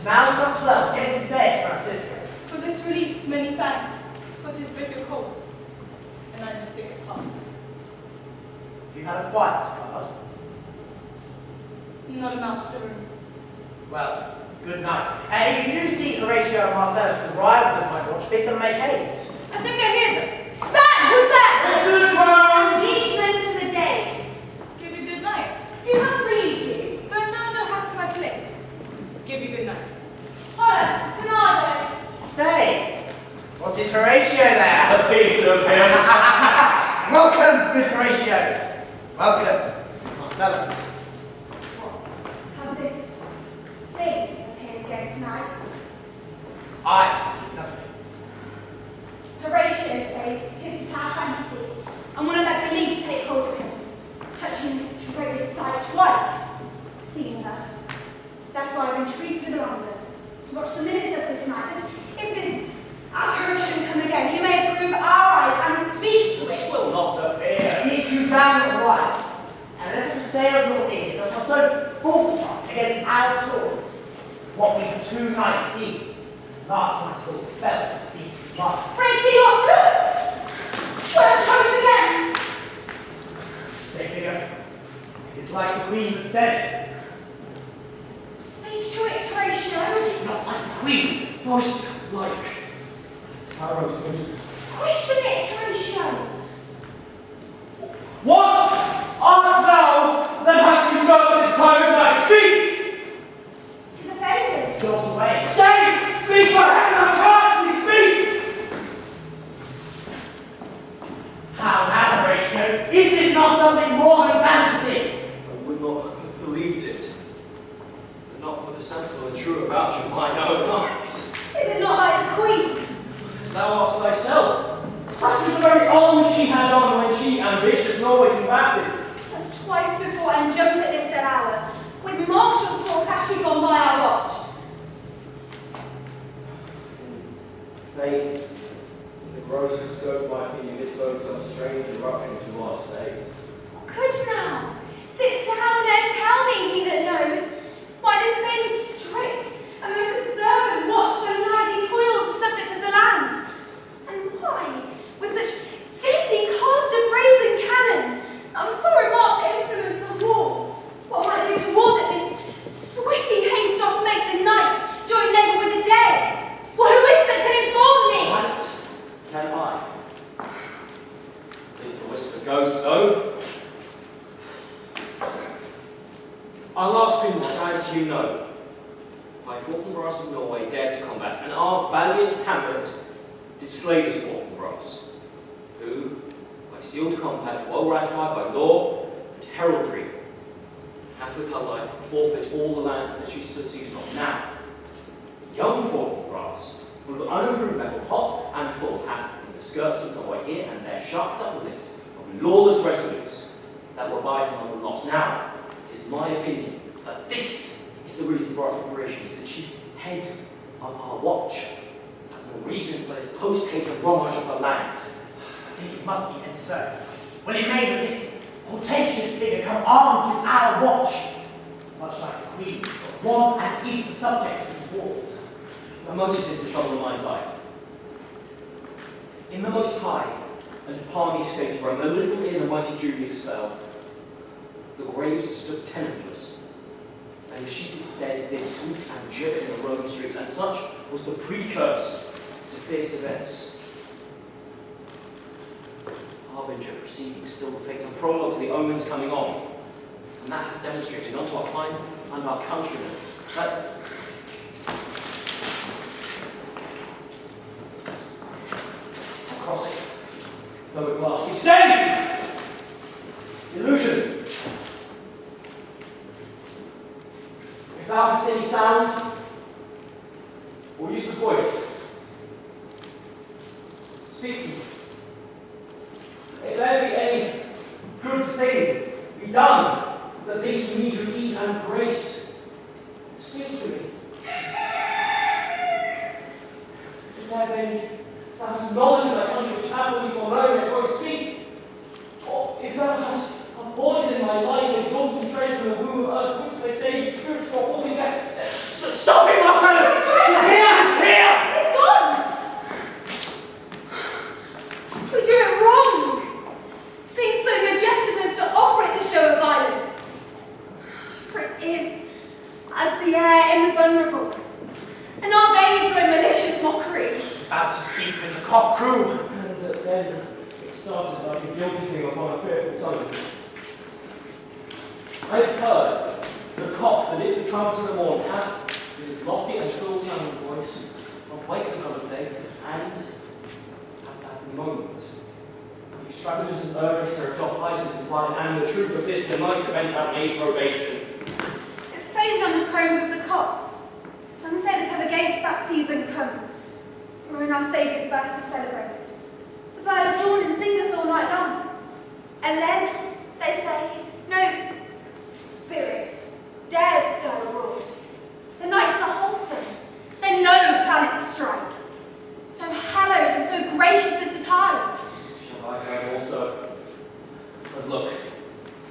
Now's not 12. Get into bed, Francisco. For this relief, many thanks. But 'tis bitter cold, and I must take it apart. You had a quiet card. Not a mouse to room. Well, good night. And if you do see Horatio and Marcellus the rivals of my watch, bid them make haste. I think I hear them. Stand! Who's that? Mrs. Brown! Liegeman to the day. Give you good night. You have relieved you. Bernardo hath my place. Give you good night. Hola, Bernardo. Say, what is Horatio there? A piece of him. Welcome, good Horatio. Welcome, Marcellus. What? Has this thing appeared again tonight? I have seen nothing. Horatio says it isn't our fantasy and want to let belief take hold of him, touching this dreaded sight twice, seeing us. Therefore I've entreated the Miranders to watch the minutes of this night, as if this apparition come again, you may approve our eyes and speak to it. Will not appear. Sit you down a while, and let us say of your ears that are so fortified against our story. What we have 2 nights seen. Last night Lord Bella beats mother. Break me off, look! Where it comes again! Same figure. It's like the Queen that's dead. Speak to it, Horatio. Not like the Queen. Most like Harrowsman. Question it, Horatio. What art thou that hast usurped this time of night? Speak! 'Tis offended. Goes away. Say! Speak, for heaven, I charge thee, speak! How now, Horatio? Is this not something more than fantasy? I would not have believed it, but not for the sensible and true avouch of mine own eyes. Is it not like the Queen? As thou art thyself, such was the very arms she had on when she, ambitious, Norway combated. As twice before and jump at this said hour, with martial sword has she gone by our watch. Nay, the grossest scope of my opinion is both some strange eruption to our state. Could now sit down and tell me, he that knows, why this same strict and most observant watch so nightly toils the subject of the land, and why, with such daily cast of brazen cannon and foreign marked implements of war, what might be toward that this sweaty haste doth make the night join labour with the day? Well, who is that can inform me? What can I? At least the whisper goes so. Our last queen was, as you know, by Fortinbras of Norway dared to combat, and our valiant Hamlet did slay this Fortinbras, who, by sealed compact, well ratified by law and heraldry, hath with her life forfeit all the lands that she stood seized on. Now, young Fortinbras, full of unimproved metal, hot and full, hath in the skirts of Norway here and there sharped up the list of lawless resolutes that were by him of the lots. Now, it is my opinion that this is the reason for our preparations, the chief head of our watch, and the reason for this post-haste and bromage of the land. I think it must be then so. When it may that this portentous figure come armed to our watch, much like the Queen, was and is the subject of his wars. My motive is to trouble the mind's eye. In the most high and palmy state of Rome, a little ere the mighty Julius fell, the graves stood tenantless, and the sheeted dead did sweep and gibber in the Roman streets, and such was the precurse to fierce events. Harbinger perceiving still the fates and prologues the omens coming on, and that hath demonstrated unto our client and our countrymen that across it, though at last we stay! Illusion! If thou hast any sound, or use of voice, speak to me. If there be any good thing be done that leads me to ease and grace, speak to me. If there be any thou hast knowledge of thy country which happily for learning and going to speak, or if thou hast abhorred in my life exalted treasure in the womb of earth, which they say spirits for holding back. Stop him, Marcellus! about to speak with the cock crew. And then it started like a guilty thing upon a fearful summons. I have heard the cock that is the trumpet of the morn hath, with his lofty and shrill sounding voice, awake the god of day, and at that moment, the extravagance and earnestness of Clothitis implied, and the truth of this tonight's events have made probation. It faded on the crowing of the cock. Some say that ever against that season comes, wherein our Saviour's birth is celebrated. The bird of dawn and singeth all night long. And then, they say, no spirit dares stir abroad. The nights are wholesome, then no planets strike. So hallowed and so gracious is the time. Have I heard also? But look,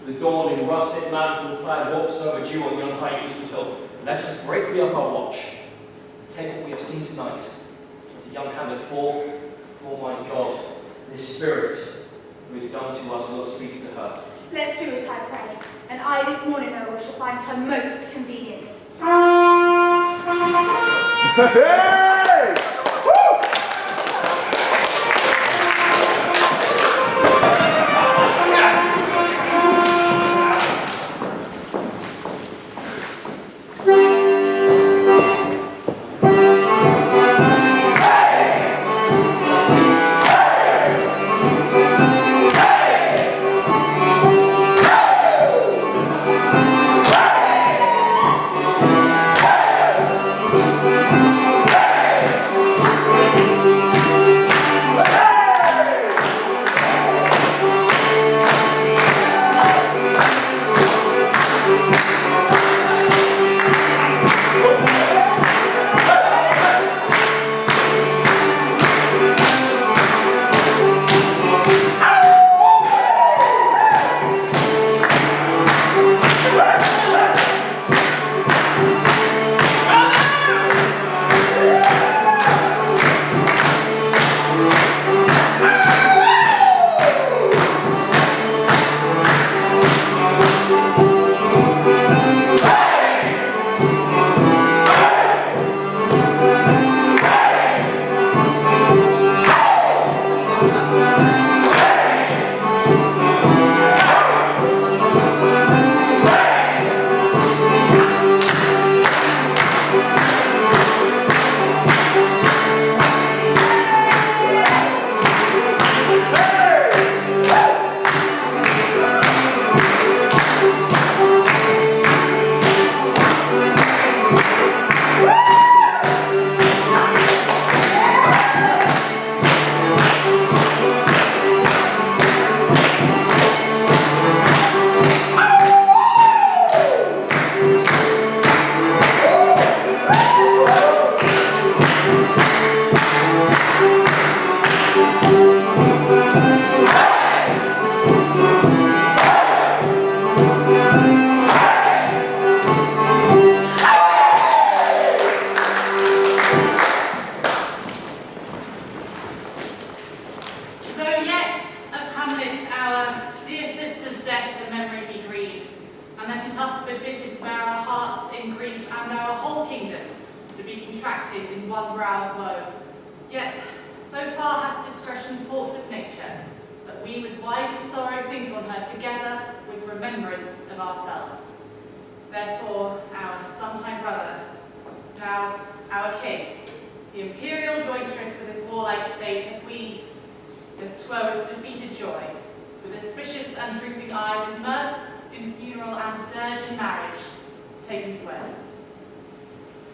the dawn in russet mantle clad walks overdue on young high eastern hill. Let us break we up our watch, and take what we have seen tonight into young Hamlet, for my God, this spirit who is done to us will speak to her. Let's do it, I pray, and I this morning, O, shall find her most convenient. Hey! Woo!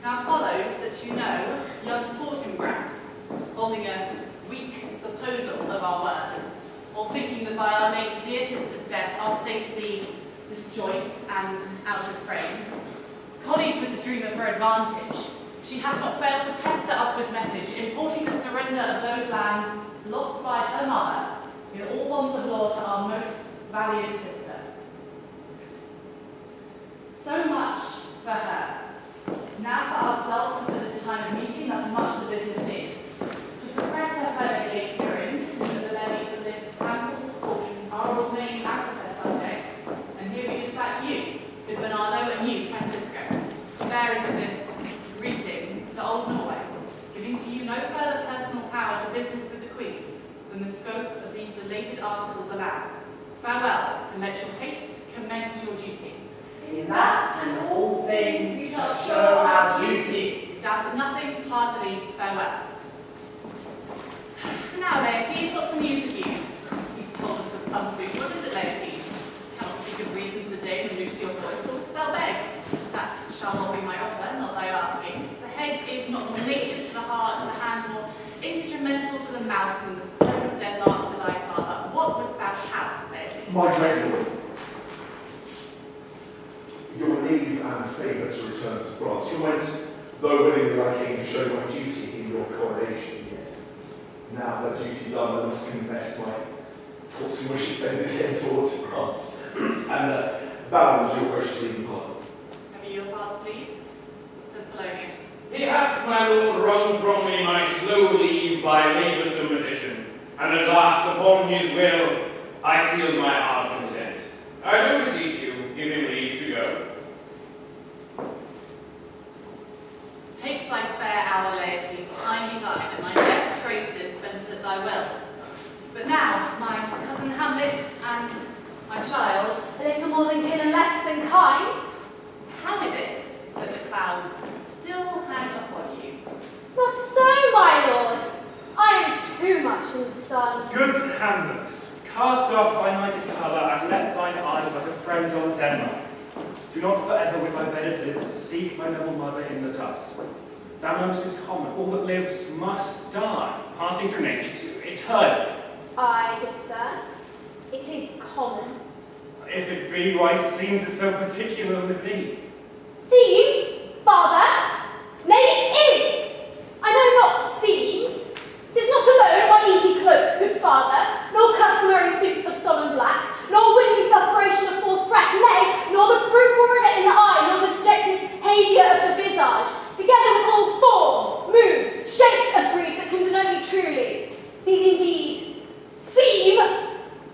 Now follows that you know young Fortinbras, holding a weak supposal of our worth, or thinking that by our late dear sister's death our state to be disjoint and out of frame, colleagued with the dream of her advantage, she hath not failed to pester us with message, importing the surrender of those lands lost by her mother, in all bonds of law to our most valiant sister. So much for her. Now for ourselves until this time of meeting, thus much the business is. To suppress her further Kaye curing, that the levies of this ample proportions are all made out of her subject, and here we dispatch you, with Bernardo and you, Francisco, bearers of this greeting to old Norway, giving to you no further personal stated articles allow. Farewell, and let your haste commend your duty. In that and all things we shall show our duty. Doubt of nothing, heartily farewell. Now, Laertes, what's the news with you? You've told us of some suit. What is it, Laertes? Cannot speak of reason to the day when loose your voice, but wouldst thou beg? That shall not be my offer, not thy asking. The head is not more native to the heart, the hand more instrumental to the mouth, and the spoil of Denmark to thy father. What wouldst thou have, Laertes? My dread lord, your leave and favour to return to France. You went, though willingly I came to show my duty in your coronation. Yet, now that duty done, I must confess my thoughts and wishes bend again towards France. And bound to your gracious leave and pardon. Have you your father's leave? Says Polonius. He hath, my lord, wrung from me my slow leave by laboursome petition, and at last, upon his will, I sealed my hard consent. I do beseech you, give him leave to go. Take thy fair hour, Laertes, time be thine, and my best graces spend it at thy will. But now, my cousin Hamlet and my child, A little more than kin and less than kind. how is it that the clouds still hang upon you? Not so, my lord. I am too much in the sun. Good Hamlet, cast off thy nighted colour, and let thine eye like a friend on Denmark. Do not forever with thy bedded lids seek thy noble mother in the dust. Thou knowest is common, all that lives must die, passing through nature to eternity. Aye, good sir. It is common. If it be, why seems it so particular with thee? Seems, father? Nay, it is. I know not seems. 'Tis not alone my inky cloak, good father, nor customary suits of solemn black, nor windy suspiration of forced breath, nay, nor the fruitful rivet in the eye, nor the dejected haviour of the visage, together with all forms, moods, shapes of grief that can denote me truly. These indeed seem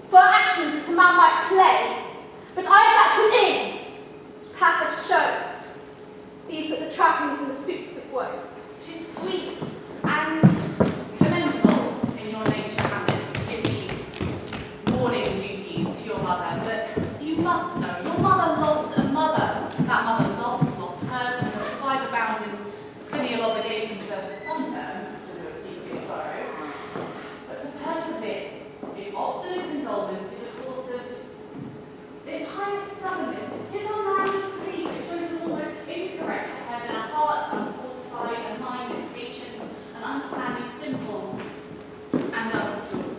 for actions that a man might play, but I have that within, which path hath shown. These but the trappings and the suits of woe. 'Tis sweet and commendable in your nature, Hamlet, to give these mourning duties to your mother, but you must know, your mother lost a mother. That mother lost hers, and the survivor bound in filial obligation to some term, to a secret sorrow. But to persevere in obstinate indulgence is a course of impious stubbornness. 'Tis a land of grief, it shows an almost incorrect head and a heart unfortified, a mind impatient, an understanding simple and unskilled.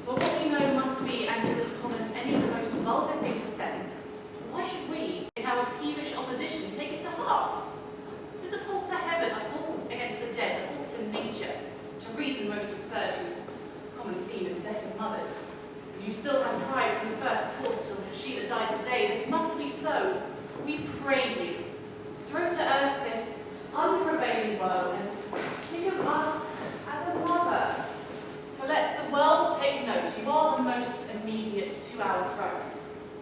For what we know must be and is as common as any of the most vulgar thing to sense. Why should we, in our peevish opposition, take it to heart? 'Tis a fault to heaven, a fault against the dead, a fault to nature, to reason most absurd, whose common theme is death of mothers. You still have cried from the first course till she that died today. This must be so. We pray you, throw to earth this unprevailing woe, and think of us as a mother. For let the world take note, you are the most immediate to our throne.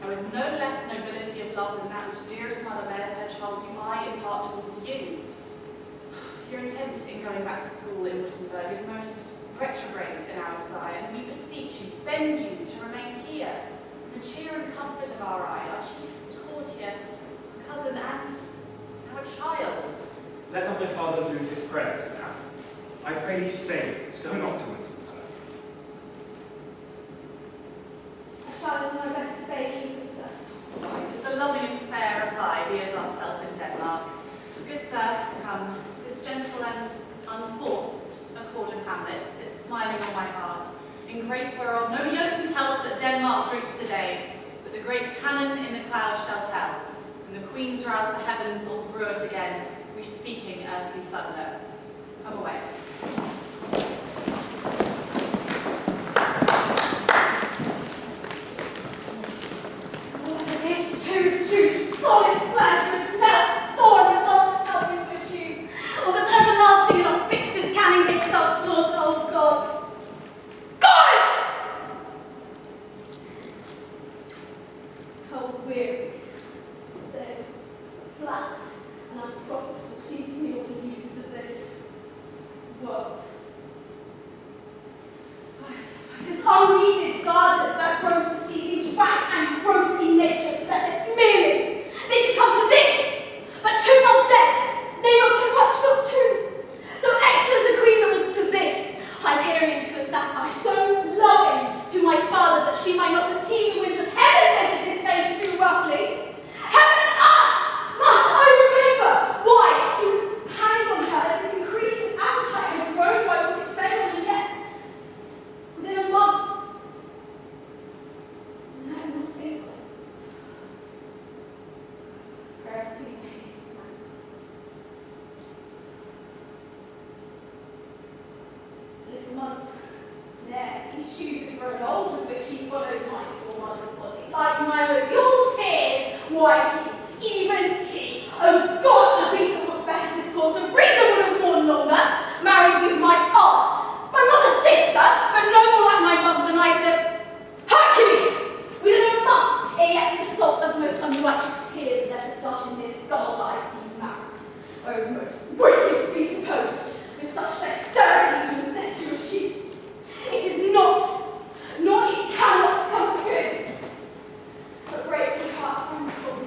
And with no less nobility of love than that which dearest mother bears her child, do I impart towards you. Your intent in going back to school in Wittenberg is most retrograde in our desire, and we beseech you, bend you to remain here, in the cheer and comfort of our eye, our chiefest courtier, cousin, and our child. Let not my father lose his prayers, his hand. I pray thee stay, go not to Wittenberg. I shall in my best obey you, sir. Right, as the loving and fair reply, be as ourself in Denmark. Good sir, come, this gentle and unforced accord of Hamlet sits smiling on my heart, in grace whereof no yoke and health that Denmark drinks today, but the great cannon in the clouds shall tell, and the queens rouse the heavens all brewers again, we speaking earthly thunder. Come away. This too solid flesh would melt thorn resolve itself into a tube, or that everlasting and not fixed his canning make self-slaughter, oh God! God! How weary, stale, flat, and unprofitable seems to me all the uses of this world. It is unneeded, God. satire, so loving to my father that she might not perceive the winds of heaven visit his face too roughly. Heaven and earth! Must I remember why he was hanging on her as if increased his appetite had grown by what it fed on, and yet, within a month, I had not think of it. Prayer to you, son. This month, there, his shoes have grown old, with which he follows my poor mother's body. Like my own, your tears, why even he, oh God, a beast of what's best discourse of reason would have mourned longer, married with my aunt, my mother's sister, but no more like my mother than I to Hercules! Within a month, ere yet the salt of the most unrighteous tears left the flush in his gold eyes he married. Oh, most wicked speed to post, with such dexterity to incestuous sheets. It is not, nor it cannot come to good. But break my heart, friends, for me.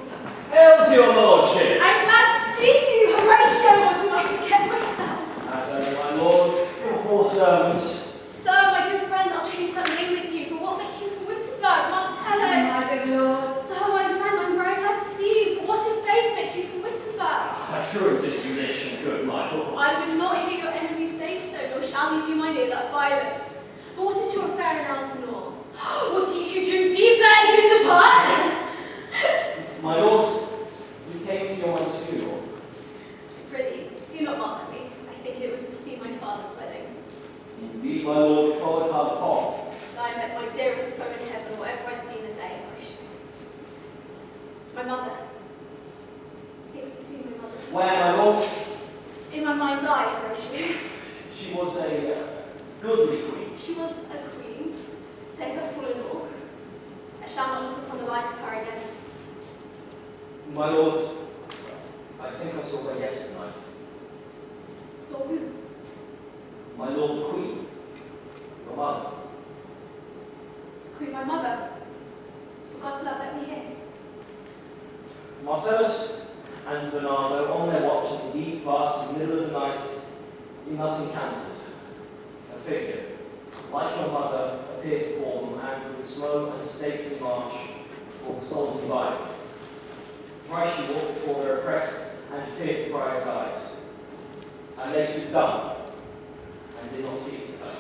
Hail to your lordship! I'm glad to see you, Horatio, or do I forget myself? As ever, my lord, your poor servant. Sir, my good friend, I'll change that name with you, but what make you from Wittenberg, Marcellus? My good lord. Sir, my friend, I'm very glad to see you, but what in faith make you from Wittenberg? A true disposition, good my lord. I would not hear your enemies say so, nor shall you do my near that violence. But what is your affair in Elsinore? What teach you to deep and you depart? My lord, you came to see your mother's funeral. Prithee, do not mock me. I think it was to see my father's wedding. Indeed, my lord, followed her upon. As I met my dearest foe in heaven, whatever I'd seen the day, Horatio. My mother. It was to see my mother. Where, my lord? In my mind's eye, Horatio. She was a goodly queen. She was a queen. Take her full and all. I shall not look upon the like of her again. My lord, I think I saw her yesterday night. Saw who? My lord, the queen, your mother. Queen, my mother. For God's love, let me hear. Marcellus and Bernardo, on their watch in the deep, vast middle of the night, you thus encountered a figure, like your mother, appeared before them, and with slow and stately march walked solemnly by them. Thrice she walked before their oppressed and fierce surprised eyes, and they stood dumb and did not speak to her.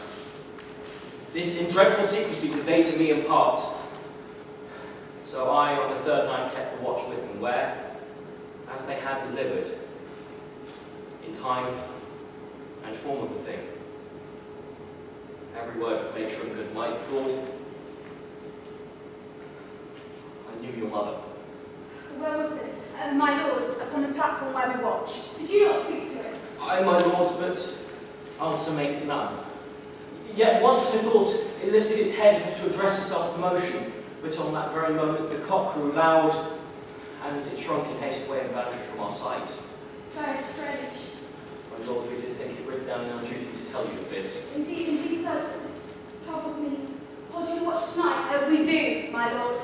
This in dreadful secrecy did they to me impart. So I, on the third night, kept the watch with them, where, as they had delivered, in time and form of the thing, every word was made true and good. My lord, I knew your mother. Where was this? My lord, upon the platform where we watched. Did you not speak to it? I, my lord, but answer make none. Yet once I thought it lifted its head as if to address itself to motion, but on that very moment the cock crew loud, and it shrunk in haste away and vanished from our sight. Strange, strange. My lord, we did think it written down in our duty to tell you of this. Indeed, sir, this troubles me. Hold you watch tonight? We do, my lord.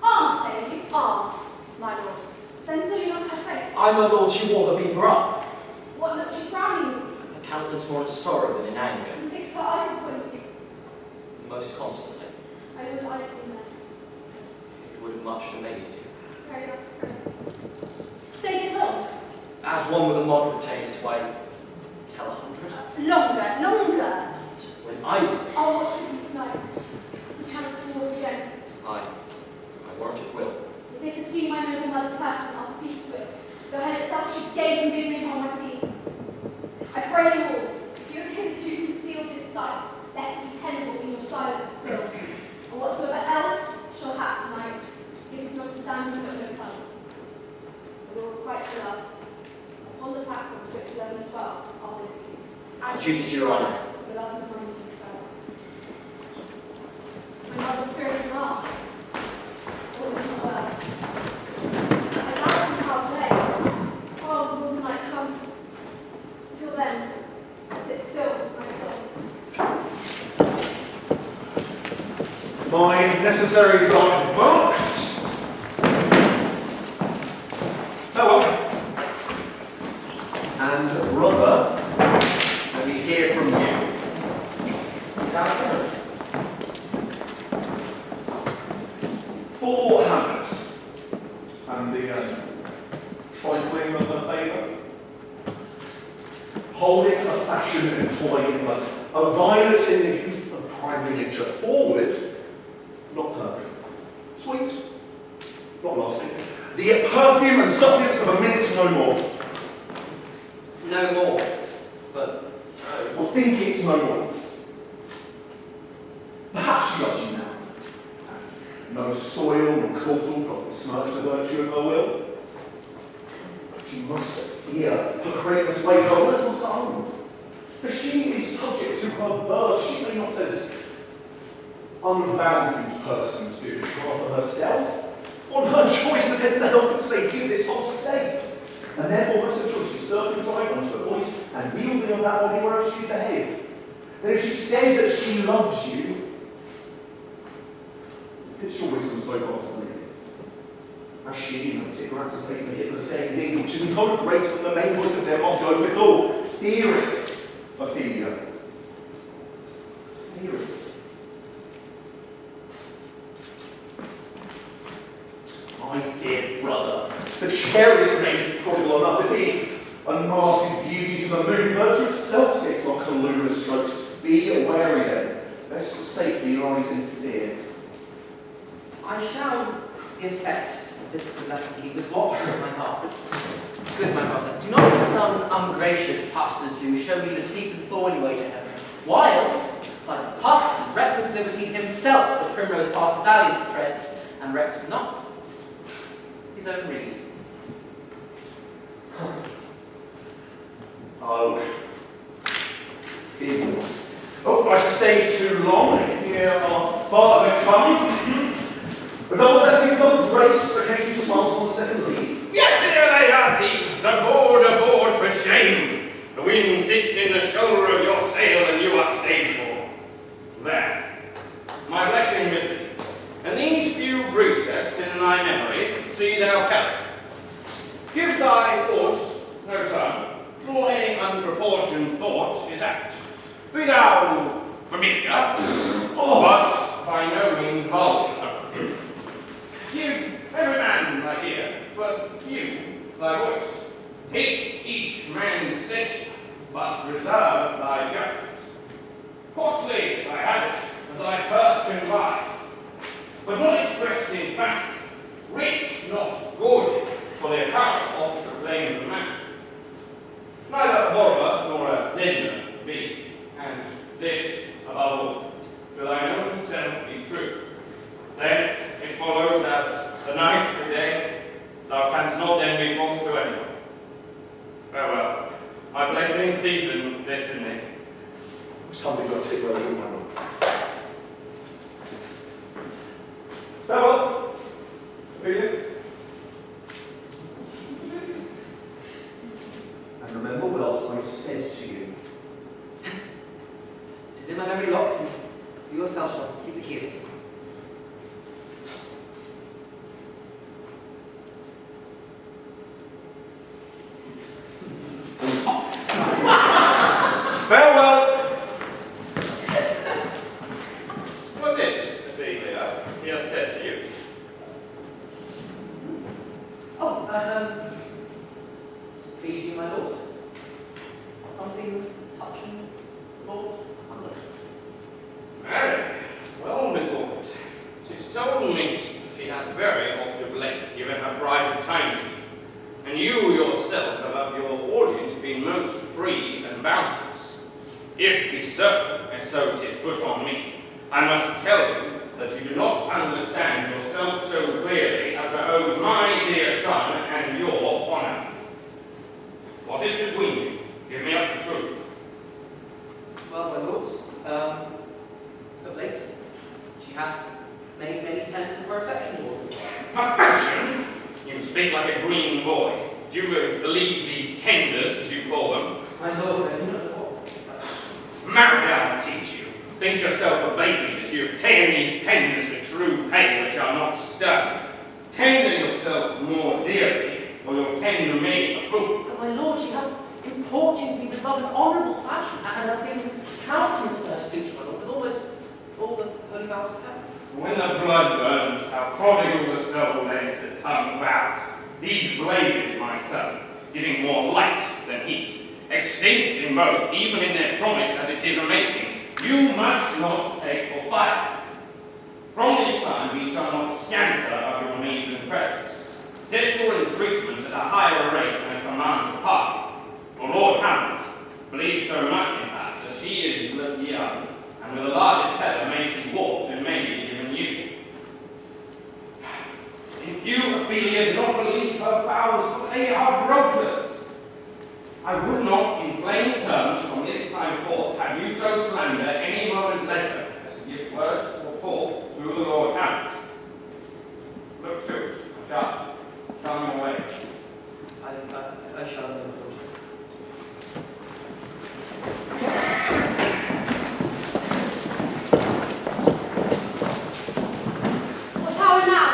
Armed, say you? Armed, my lord. Then so you not her face? I, my lord, she wore her beaver up, What looked she frowning? her countenance more in sorrow than in anger, And fixed her eyes upon you. most constantly. I would I have been there. It would have much amazed you. Very well, very well. Stayed it long? As one with a moderate taste, why, tell 100. Longer. When I was there, I'll watch with you tonight. The chance to walk again. I warrant it will. If it assume my noble mother's person, I'll speak to it. Though head itself should gain and bid me upon my peace. I pray you all, if you have hitherto concealed this sight, let it be tenable in your silence still. And whatsoever else shall hap tonight, give us an understanding but no tongue. The Lord quite relax. Upon the platform twixt 11 and 12, I'll visit you. I duty to your honour. Without his mind to refer. My mother's spirits are ours. All is not well. I doubt somehow play. Oh, will the night come? Till then, sit still, my soul. My necessaries are marked. Farewell. And brother, let me hear from you. passion and toy, but a violet in the youth of primary nature, forward, not perfect, sweet, not lasting, the perfume and suppliance of a minute no more. No more, but so. Or think it's no more. Perhaps she loves you now. No soil nor caudal not besmirch the virtue of her will. But you must fear her greatness way her words not her own. For she is subject to her birth. She may not as unvalued persons do, rather herself, on her choice against the health and safety of this whole state. And therefore must her choice be circumcised unto her voice and yielding of that body whereof she is the head. Then if she says that she loves you, it's your wisdom so far to believe it. As she, in her particular act of faith, may hit the same deed, which is no greater than the main voice of Denmark goes withal. Fear it, Ophelia. Fear it. My dear brother, the cherished maid is prodigal enough if he unmasks his beauty to the moon. Virtue itself takes on colluminous strokes. Be wary then, lest safely lies in fear. I shall give thanks this good lesson to you with what fills my heart. Good my brother, do not as some ungracious pastors do show me the steep and thorny way to heaven, whilst, like a puffed and reckless libertine himself, the primrose path of dalliance treads, and recks not his own reed. Oh, fear me not. Oh, I stay too long. Here our father comes. With all blessings of grace, occasion smiles on the second leaf. Yes, Laertes, aboard for shame. The wind sits in the shoulder of your sail, and you are stayed for. There, my blessing with thee. And these few precepts in thy memory, see thou carry. Give thy thoughts no time, nor any unproportioned thought is apt. Be thou familiar, but by no means vulgar. Give every man thy ear, but you thy voice. Take each man's censure, but reserve thy judgment. Costly thy habits, and thy purse can buy, but not expressed in facts, rich, not gaudy, for the account of the claims of man. Neither a borrower nor a lender be, and this, above all, will thine own self be true. Then it follows as the night the day, thou canst not then be false to anyone. Farewell. My blessing season this in thee. Something got to take away in my room. Farewell. Ophelia. And remember what I said to you. It is in my memory locked, and you yourself shall keep the key of it. Farewell! What is, Amelia, he hath said to you? Oh, please you, my lord. Something touching Lord Hamlet. Marry, well methought. 'Tis told me she hath very oft of late given her private time to you, and you yourself have of your audience been most free and bounteous. If be so, as so 'tis put on me, I must tell you that you do not understand yourself so clearly as behoves my dear son and your honour. What is between you? Give me up the truth. Well, my lords, of late, she hath many, many tenders of her affection towards me. Affection? You speak like a green boy. Do you believe these tenders, as you call them? My lord, I do not know. Marry, I'll teach you. Think yourself a baby that you have ta'en these tenders for true pay which are not stern. Tender yourself more dearly, or you'll tender me a fool. But my lord, she hath importuned me with love in honourable fashion, and hath been countenanced her speech, my lord, with almost all the holy vows of heaven. When the blood burns, how prodigal the soul lays the tongue vows. These blazes, my son, giving more light than heat, extinct in both, even in their promise as it is a making, you must not take for fire. From this time we shall not scanter of your maiden presence. Set your entreatment at a higher rate than it commands a party. For Lord Hamlet believes so much in her that she is young, and with a larger tether may she walk than may be given you. If you, Ophelia, do not believe her vows, for they are brokeless, I would not, in plain terms, from this time forth, have you so slander any moment leisure as to give words or talk to the Lord Hamlet. Look to it, my child. Come your way. I shall know. What hour now?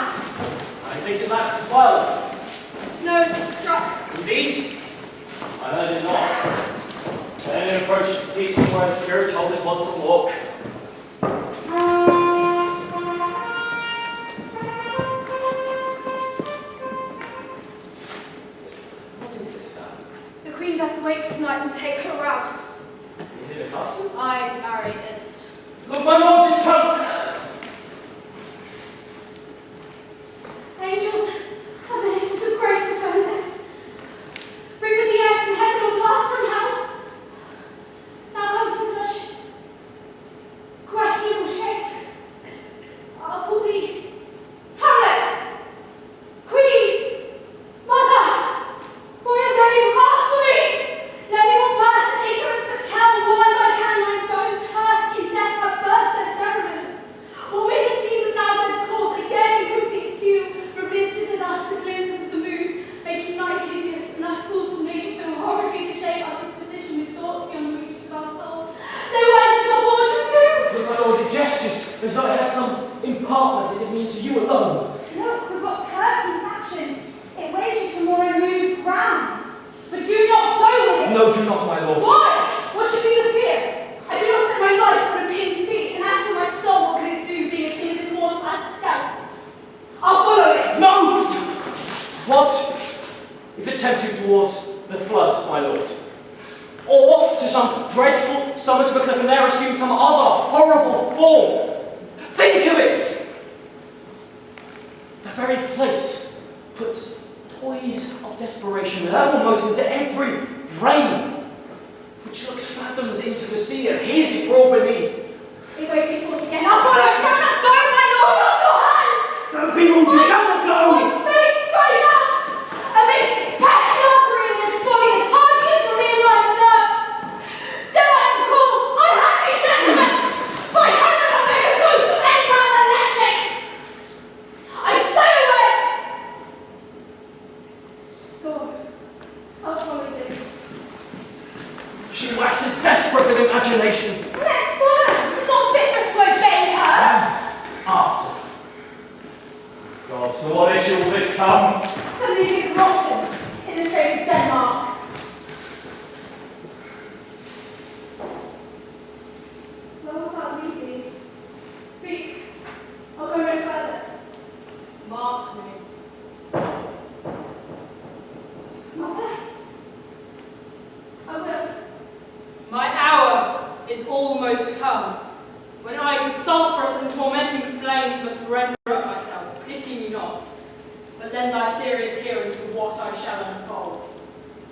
I think it lacks a violent. No, it is struck. Indeed? I heard it not. Then it approached the seat where the spirit told us what to walk. The Queen doth awake tonight and take her rouse. Is it a custom? Aye, marry is. Look, my lord, it comes! Angels, and ministers of grace defend us. Bring with the airs from heaven or blast from hell. Now comes in such questionable shape. I'll call thee Hamlet, Queen, Mother, Royal Dame, answer me! Let me not burst in ignorance, but tell why thy canline's bones hearse in death have burst their cerements. Or may this be that thou dead course again in complete stew, revisited with us the glimpses of the moon, making night hideous, and our schools of nature so horribly to shape our disposition with thoughts beyond the reaches of our souls. So what is this what more should we do? Look, my lord, it gestures as though it had some impartment it means to you alone. Look with what Curtin's action. It waves you to more removed ground. But do not go with it. No, do not, my lord. Why? What should be the fear? I do not set my life on a pin's feet, and as for my soul, what can it do, being a thing as immortal as itself? I'll follow it. No! What if it tempt you towards the floods, my lord? Or to some dreadful summit of a cliff and there assume some other horrible form? Think of it! The very place puts toys of desperation, verbal motive into every brain, which looks fathoms into the sea and hears it roar beneath. It goes me forth again. I'll follow it. Shall not go, my lord. Off your hand. No, behold, you shall not go! My fate cries out. Amidst passion altering and body as hardy as the realized nerve. Still I am called unhappy gentleman. My hand will not make a ghost of any man that lets it. I say away. Go on. I'll follow thee. She waxes desperate with imagination. Let's follow. It's not fitness to obey her. After. God, so what issue will this come? Something is rotten in the state of Denmark. Well, about leave me. Speak. I'll go no further. Mark me. Mother? I will. My hour is almost come, when I to sulphurous and tormenting flames must render up myself. Pity me not, but lend thy serious hearing to what I shall unfold.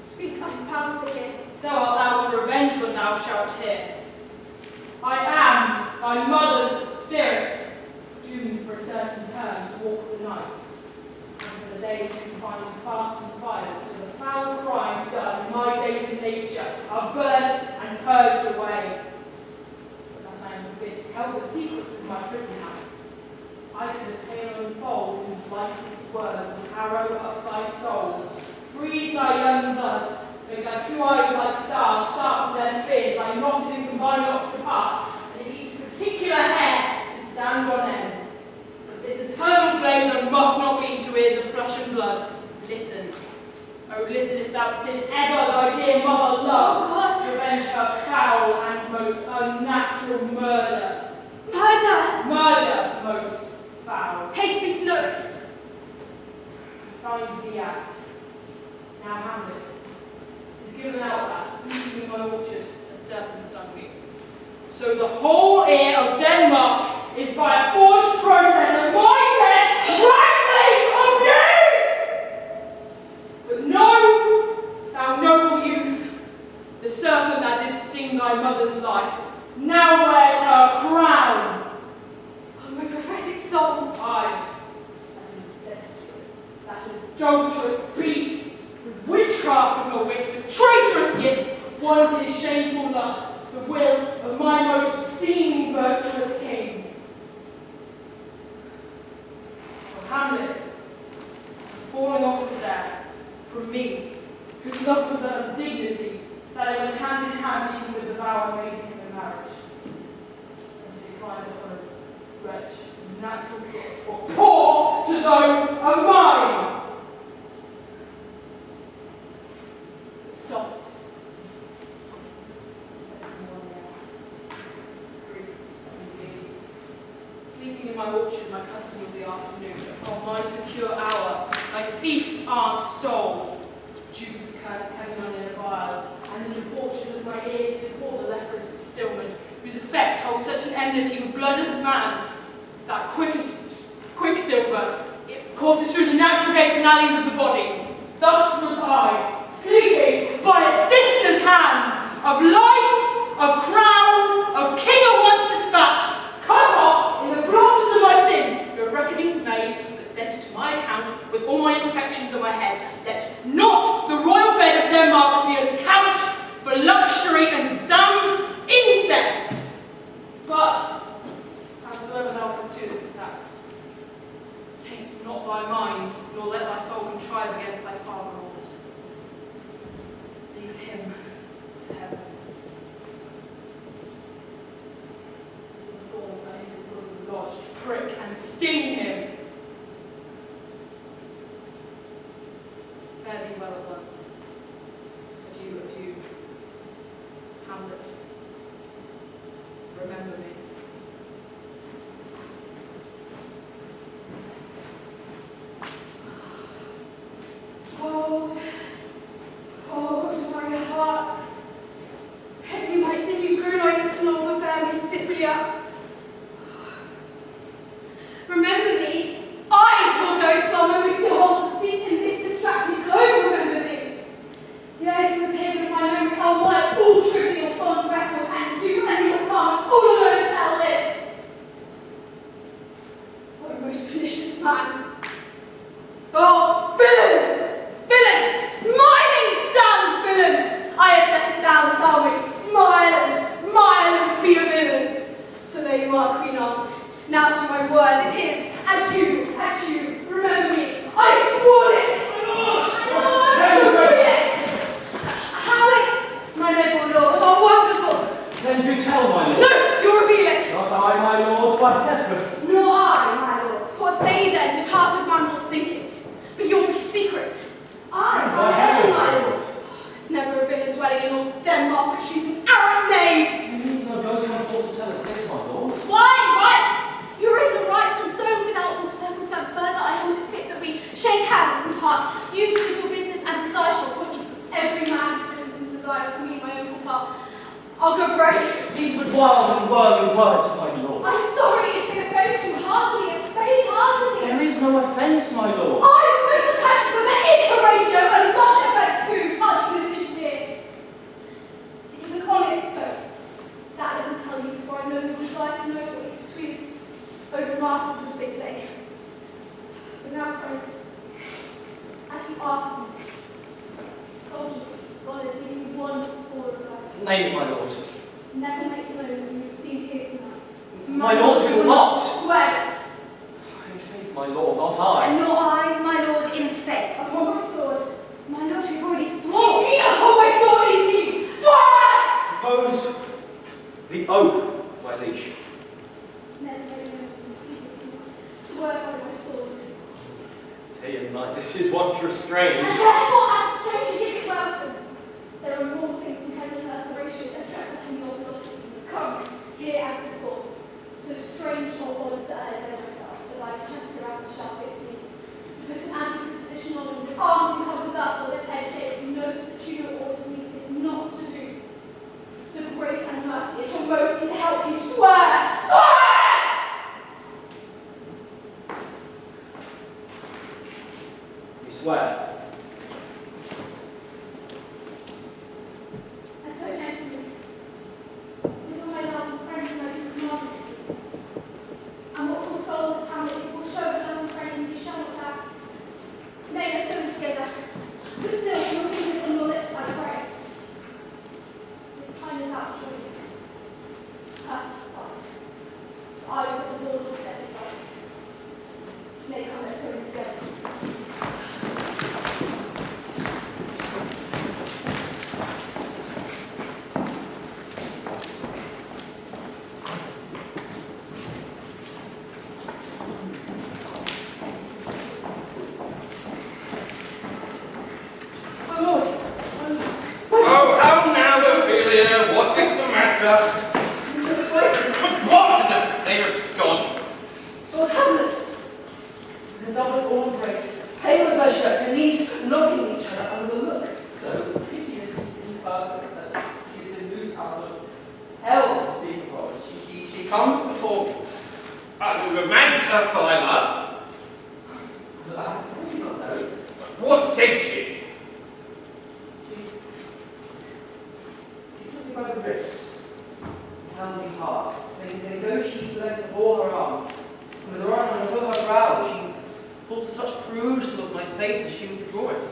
Speak, I am bound to hear. So art thou to revenge what thou shalt hear. I am thy mother's spirit, doomed for a certain term to walk the night, and for the days confined to fast and fires, till the foul crimes done in my days of nature are burnt and purged away. But that I am forbid to tell the secrets of my prison house. I can a tale unfold in the lightest word, and harrow up thy soul. Freeze thy young blood, make thy two eyes like stars start from their spheres, like knotted and combined locks apart, and in each particular hair to stand on end. But this eternal blaze must not be to ears of flesh and blood. Listen. Oh, listen, if thou didst ever thy dear mother love, God. to revenge her foul and most unnatural murder. Murder! Murder most foul. Haste this note. Find the act. Now, Hamlet, is given out that sleeping my orchard, a serpent stung me. So the whole heir of Denmark is by a forged process of my death rightfully abused! But know, thou noble youth, the serpent that did sting thy mother's life now wears her crown. Oh, my prophetic soul! I, that incestuous, that adulterous beast, with witchcraft of her wit, with traitorous gifts, wanted in shameful lust, the will of my most seeming virtuous king. For Hamlet, falling off his heir, from me, whose love was of dignity, that I went hand in hand even with the vow I made him in marriage, and to decline upon a wretch, natural gift, or poor to those of mine. Stop. Sleeping in my orchard, my custom of the afternoon, upon my secure hour, my thief aunt stole juice of curds hanging on in a vial, and in the porches of my ears before the leprous stillman, whose effect holds such an enmity with blood of man, that quicksilver, it courses through the natural gates and alleys of the body. Thus was I, sleeping by a sister's hand, of life, of crown, of king at once dispatched, cut off in the blossoms of my sin, your reckonings made, but sent to my account with all my imperfections on my head. Let not the royal bed of Denmark be a couch for luxury and damned incest. But, howsoever thou pursuest this act, taint not thy mind, nor let thy soul contrive against thy father Lord. Leave him to heaven. To the thorns that in his bosom lodged, prick and sting him. Fare thee well at once. Adieu, adieu. Hamlet, remember me. Cold, cold my heart. Heavy my sinews grown ice long bear me stiffly up. Remember thee, I, poor ghost, while memory still holds a seat in this distracted globe, remember thee. Yea, from the table of my memory, I'll wipe all trivial fond records, and you and your promise all alone shall live. O most pernicious man! Oh, villain! Villain! Smiling down, villain! I have set it down that thou mayst smile and be a villain. So there you are, Queen Aunt. Now to my word it is. Adieu, adieu, remember me. I have sworn it! How is my noble lord? Oh, wonderful! Then do tell, my lord. No, you reveal it! Not I, my lord, by heaven. Nor I, my lord. What say ye then? The heart of man will think it. But you'll be secret. I, By heaven, my lord. There's never a villain dwelling in all Denmark, but she's an arrant knave. You mean no ghost my fault to tell us this, my lord? Why, right? You're in the right, and so without more circumstance further, I hold it fit that we shake hands and part. You to your business, and to I shall point you every man's business and desire for me, my own part. I'll go break. These but wild and whirling words, my lord. I'm sorry if they offend you heartily, if they heartily. There is no offence, my lord. I am most compassionate, but there is Horatio, and much offence too, touching this issue here. It is an honest ghost. That let me tell you, for I know your desire to know what is between us overmasters, as they say. But now, friends, as you are soldiers, scholars, give me one poor advice. Name it, my lord. Never make known what you have seen here tonight. My lord, we will not. Swear it. In faith, my lord, not I. And nor I, my lord, in faith. Upon my sword. My lord, we've already sworn. Indeed, upon my sword, indeed. Swear! Propose the oath, my liege. Never make known what you see here tonight. Swear by my sword. Day and night, this is wondrous strange. And therefore, as a stranger, give it welcome. There are more things in heaven and earth, Horatio, that attract from your philosophy. Come, here as before. So strange or odd as I know myself, as I chance around to shall fit meet. To put an anti-disposition on and with arms encumbered thus, or this head shape, you know that you know ought to me is not to do. comes before me. A man for thy love. How do you not know? What said she? She took me by the wrist, held me hard, then go she length of all her arm. And with her arm on her brow, she thought to such perusal of my face as she would draw it.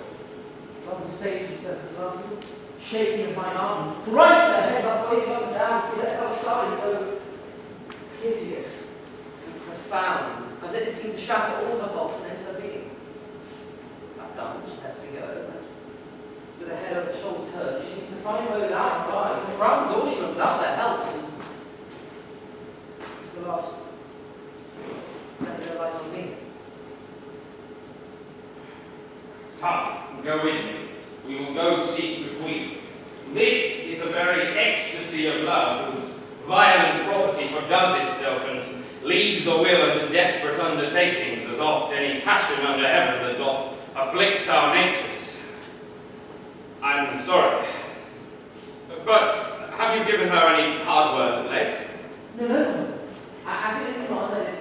On the stage, she said, shaking of mine arm, thrice her head thus waving up and down, she lets out a sigh so piteous and profound, as if it seemed to shatter all her bulk and enter her being. That done, she lets me go, and with her head over the shoulder turned, she seemed to find my way without a cry. The round door she looked without their help, and to the last, letting her light on me. Come, go with me. We will go seek the Queen. This is the very ecstasy of love, whose violent property fordoes itself and leads the will into desperate undertakings, as oft any passion under heaven that doth afflict our natures. I'm sorry, but have you given her any hard words of late? No. As it came on, they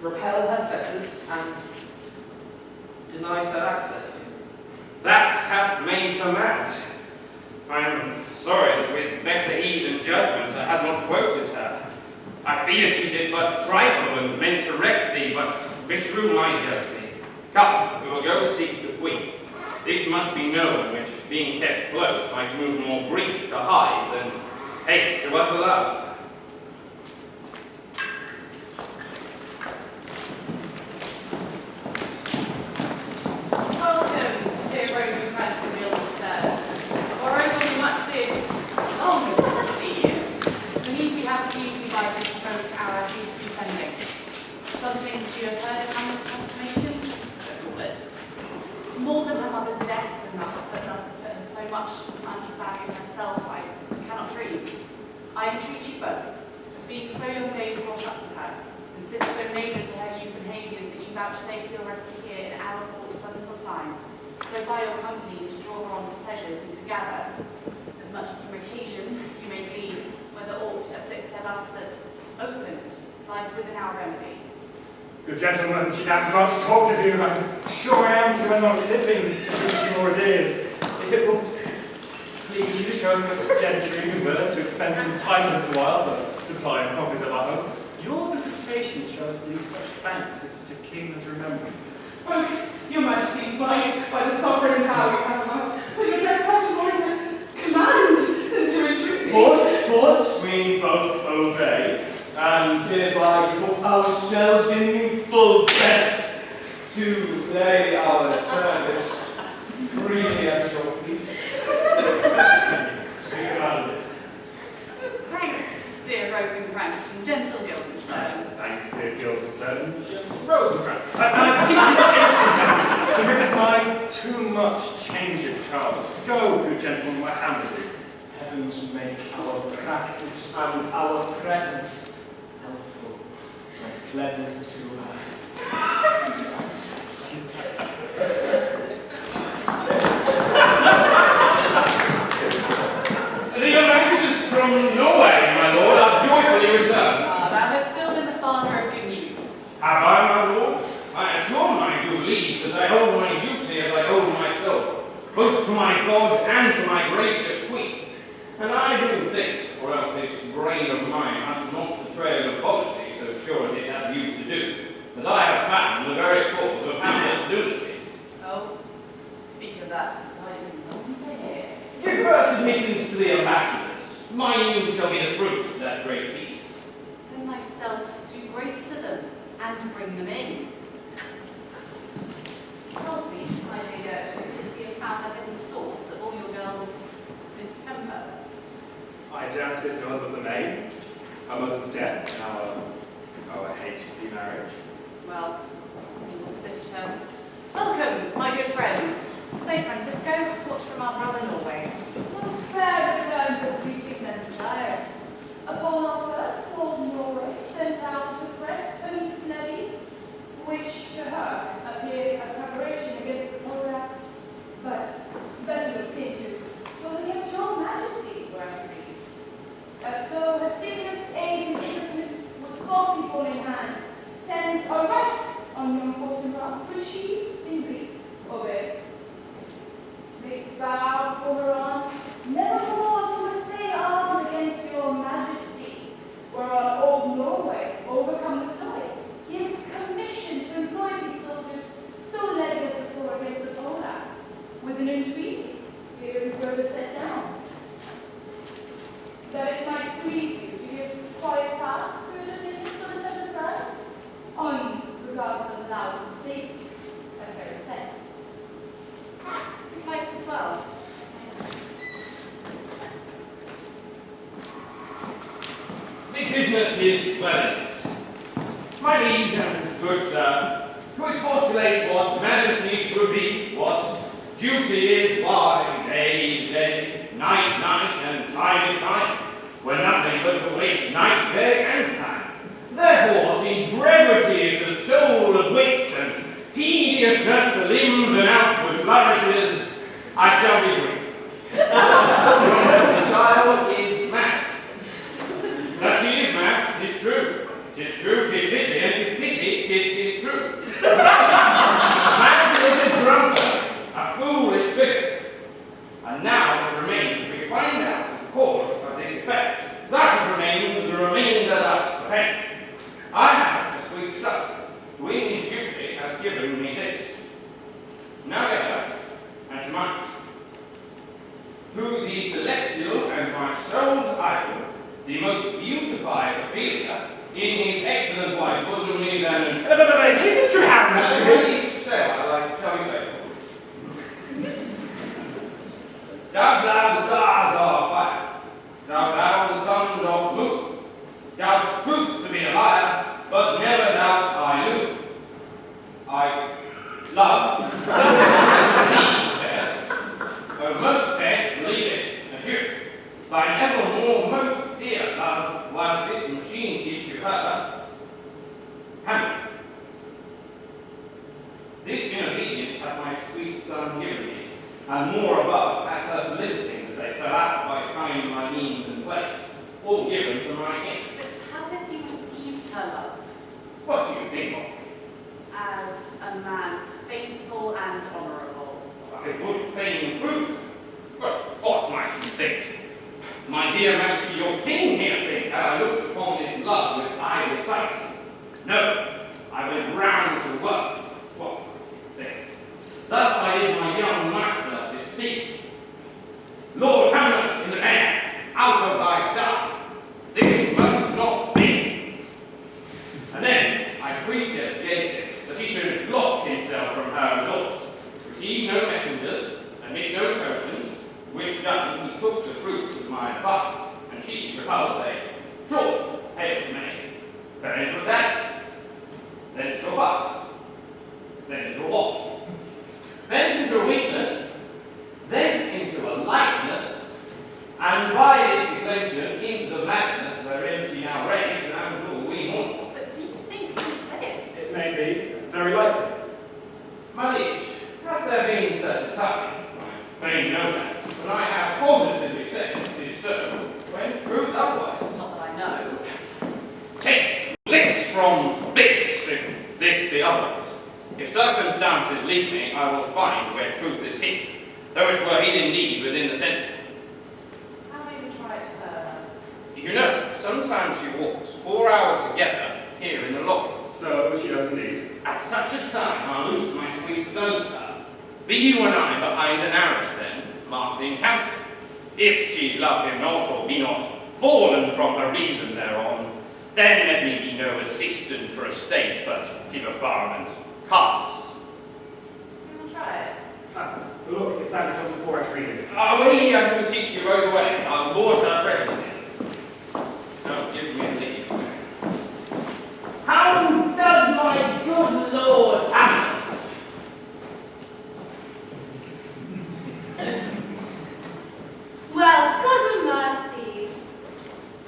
repelled her fetters and denied her access to him. That hath made her mad. I am sorry that with better heed and judgment I had not quoted her. I feared she did but trifle and meant to wreck thee, but beshrew my jealousy. Come, we will go seek the Queen. This must be known, which, being kept close, might move more grief to hide than haste to utter love. Welcome, dear Rosencrantz and Guildenstern. Moreover, we much did long to see you. Believe we have duty by this folk our chief's descending. Something you have heard of Hamlet's transformation? Don't call it. It's more than her mother's death that must have put her so much understanding of herself I cannot dream. I entreat you both, for being so long days brought up with her, and since so neighbour to her youth behaviours that you vouchsafe your rest here in our court some little time, so by your companies to draw her on to pleasures and to gather, as much as from occasion you may glean whether aught afflicts her lust that, opened, lies within our remedy. Good gentlemen, she hath much talked of you. I'm sure I am to when not living to reach your ideas. If it will please you to show such gentry and wills to expend some time this while for supply and profit of our home, your visitation shall receive such thanks as to king's remembrance. Oh, your Majesty is right by the sovereign power you have on us, but your dread passion more to command than to entreaty. Sports, we both obey, and hereby put ourselves in full debt to lay our service freely at your feet. Thanks, dear Rosencrantz and gentle Guildenstern. Thanks, dear Guildenstern. Rosencrantz. I beseech you instantly to visit my too much changed child. Go, good gentleman, where Hamlet is. Heavens make our practice and our presence helpful and pleasant to her. The ambassadors from Norway, my lord, are joyfully returned. Thou hast still been the father of good news. Have I, my lord? I assure my good liege that I hold my duty as I hold myself, both to my God and to my gracious Queen. And I do think, or else this brain of mine has not the trail of policy so sure as it hath used to do, that I have found the very cause of Hamlet's lunacy. Oh, speak of that. I long to hear. Give first admittance to the ambassadors. My news shall be the fruit of that great feast. Then thyself do grace to them, and bring them in. Tell me, my dear Gertrude, if we have found the hidden source of all your girls' distemper. I doubt it is no other but the maid, her mother's death, and our hasty marriage. Well, we will sift her. Welcome, my good friends. St. Francisco, watch from our brother Norway. Most fair returns of greetings and desires. Upon our first Lord Norway sent out suppressed oaths levies, which to her appeared a preparation against the Polonius, but Bethany looked into, but against your Majesty were agreed. So her sickness, age, and impotence business is well in it. My liege and good sir, to expostulate what majesty should be, what duty is, why day is day, night night, and time is time, when nothing but to waste night, day, and time. Therefore, since brevity is the soul of wit, and tediousness the limbs and outward flourishes, I shall be brief. The child is mad. That she is mad, 'tis true. 'Tis true, 'tis pity, and 'tis pity, 'tis true. Mad is a grunter, a foolish figure. And now it remains to be find out the cause of this effect. Thus it remains the remainder thus apparent. I have a sweet son, who in his duty has given me this. Now gather, and to mind. To the celestial and my soul's idol, the most beautified Ophelia, in his excellent white bosom is an... Keep this true Hamlet to me. Please say I like tell you faithful. Doubt thou the stars are fire, doubt thou the sun doth move, doubt truth to be a liar, but never doubt I lose. I love thee best, oh most best believe it, adieu. Thine evermore most dear love, while this machine is to her, Hamlet. This in obedience hath my sweet son given me, and more above, at her solicitings as they fell out by time, my means, and place, all given to my end. But how have you received her love? What do you think of? As a man faithful and honourable. I would fain prove. But what might you think? My dear majesty, your king here think had I looked upon this love with idle sight. No, I went round to work. What then? Thus I did my young master bespeak. Lord Hamlet is an heir, out of thy star. This must not be. And then I precept gave him that he should block himself from her resorts, receive no messengers, and make no tokens, which done he took the fruits of my advice, and she repulsed a short hail to me. Then it was that, then to a fuss, then to a watch, thence into a weakness, thence into a lightness, and by its declension into the madness wherein she now reigns, and all we mourn. But do you think it is this? It may be, very likely. My liege, hath there been such a time, I fain know that, when I have positively said it is so, when it's proved otherwise. Not that I know. Take bliss from bliss, if this be otherwise. If circumstances lead me, I will find where truth is hid, though it were hid indeed within the centre. Have you tried her? You know, sometimes she walks 4 hours together here in the lobby. So she does indeed. At such a time, I'll loose my sweet son to her. Be you and I behind an arras then, mark the encounter. If she love him not, or be not fallen from her reason thereon, then let me be no assistant for a state, but keep a farm and carters. You will try it. Look, it's time to come support our reading. We, I beseech you, rode away. I'll board her presently. Now, give me leave. How does my good Lord Abbott? Well, God of mercy.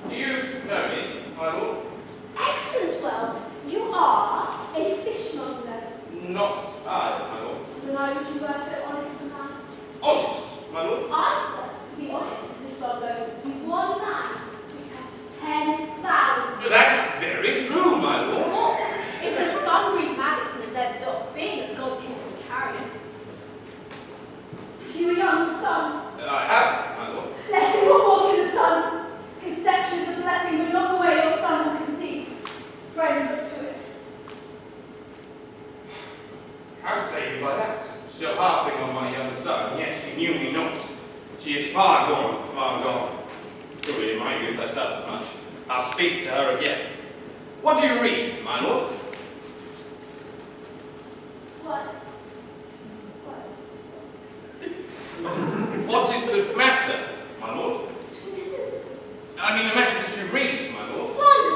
Do you know me, my lord? Excellent, well, you are a fishmonger. Not I, my lord. Then why would you wear so honest a man? Honest, my lord. I, sir, to be honest, as this world goes, to be one man out of 10,000. That's very true, my lord. Or, if the sun breathed maggots and the dead dog, being a God-kissing carrion. If you a young son, I have, my lord. let him not walk in the sun. Conception's a blessing, but not the way your son will conceive. Friend, look to it. How say you by that? Still harping on my young son, yet she knew me not. She is far gone, far gone. Truly, in my youth I suffered much. I'll speak to her again. What do you read, my lord? What? What is the matter, my lord? I mean the matter that you read, my lord. Slanders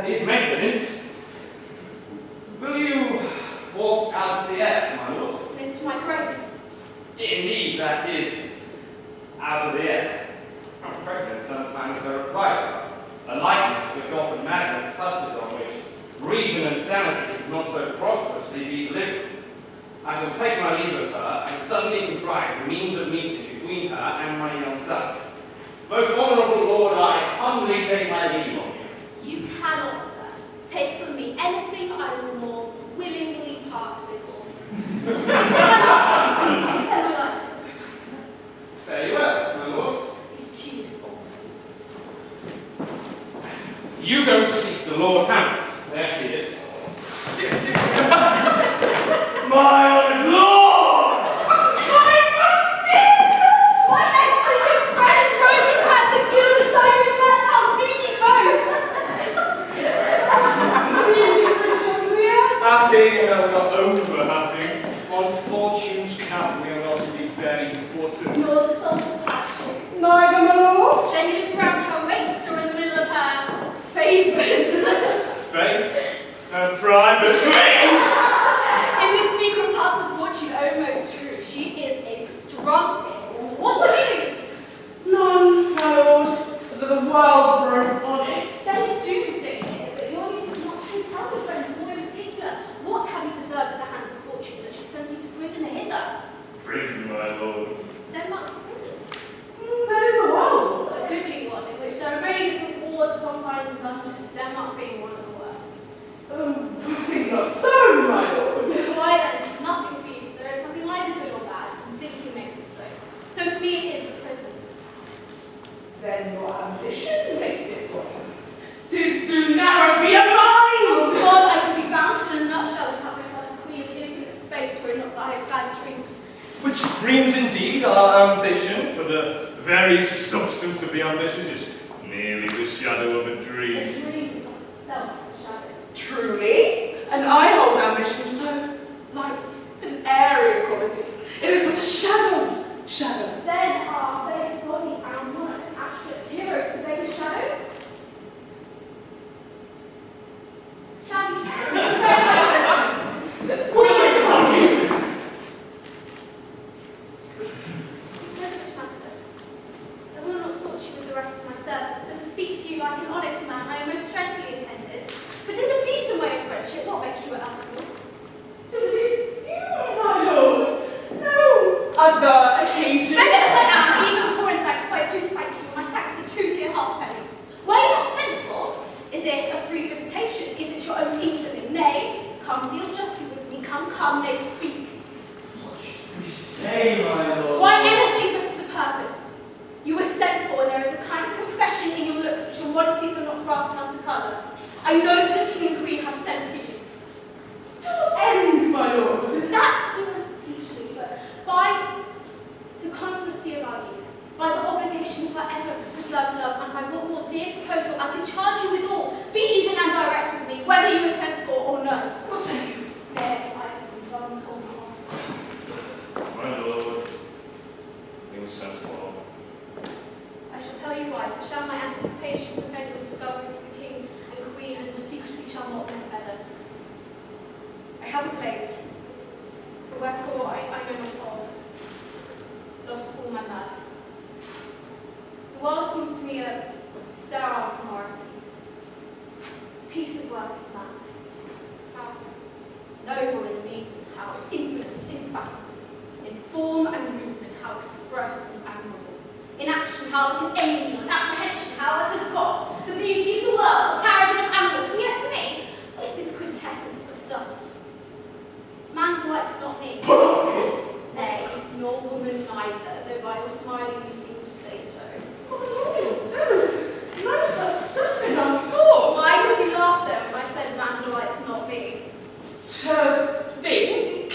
That is maintenance. Will you walk out of the air, my lord? Into my grave. Indeed, that is out of the air. Pregnant sometimes there are right. A likeness which often madness touches on which reason and sanity not so prosperously be delivered. I shall take my leave of her and suddenly contrive the means of meeting between her and my young son. Most honourable Lord, I humbly take my leave of you. You cannot, sir, take from me anything I will more willingly part with all. Except my life. Except my life. Except my life. There you are, my lord. These tedious old fools. You go seek the Lord Hamlet. There she is. My honoured lord! My master! My excellent good friends, Rosencrantz and Guildenstern, that's how do you both? Happy, we are not over happy. On fortune's cap we are not to be very important. Nor the soul's passion. Neither, my lord. Then you live round her waist or in the middle of her favours. Faith and private. In this secret parts of fortune, oh most true, she is a strong bitch. What's the news? None, my lord. The world grown honest. Says doomsday here, but your news is not true. Tell me, friends, more in particular, what have you deserved at the hands of fortune that she sends you to prison hither? Prison, my lord. Denmark's prison. That is a world. A goodly one, in which there are many different wards, bonfires, and dungeons, Denmark being one of the worst. I think not so, my lord. Why then, it is nothing for you. There is nothing either good or bad, and thinking makes it so. So to me it is a prison. Then your ambition makes it one. Tis too narrow for your mind! Oh God, I could be bound in a nutshell to have myself a queen of infinite space were it not that I have bad dreams. Which dreams indeed are ambition, for the very substance of the ambitions is merely the shadow of a A dream. dream is not itself a shadow. Truly, and I hold ambition so light and airy a quality. It is but a shadow's shadow. Then are various bodies and monarchs and abstract heroes to beg as shadows? Shall we No such master. I will not sort you with the rest of my servants, but to speak to you like an honest man, I am most dreadfully intended. But in the decent way of friendship, not make you at us all. Does it you, my lord? No other occasion. Beggars as I am, even poor in thanks, but I do thank you, and my thanks are 2 dear halfpenny. Were you not sent for? Is it a free visitation? Is it your own inkling? Nay, come deal justly with me, come, nay, speak. What should we say, my lord? Why anything but to the purpose? You were sent for, and there is a kind of confession in your looks which your modesties are not crafted unto colour. I know that the king and queen have sent for you. To end, my lord. That you must teach me, but by the constancy of our youth, by the obligation of our ever preserved love, and by what more dear proposal I can charge you withal, be even and direct with me, whether you were sent for or no. What say you? There I have run on. My lord, he was sent for. I shall tell you why, so shall my anticipation prevent your discovery to the king and queen, and your secrecy shall not be feathered. I have of late, but wherefore I know not of, lost all my mirth. The world seems to me a sterile commodity. Piece of work is man. How noble in reason, how infinite in fact, in form and movement, how express and admirable. In action, how like an angel, in apprehension, how like a god, the beauty of the world, the paragon of animals, and yet to me, this is quintessence of dust. Man delights not me. Nay, nor woman neither, though by your smiling you seem to say so. There is no such stuff in our thoughts. Why did you laugh then when I said man delights not me? To think,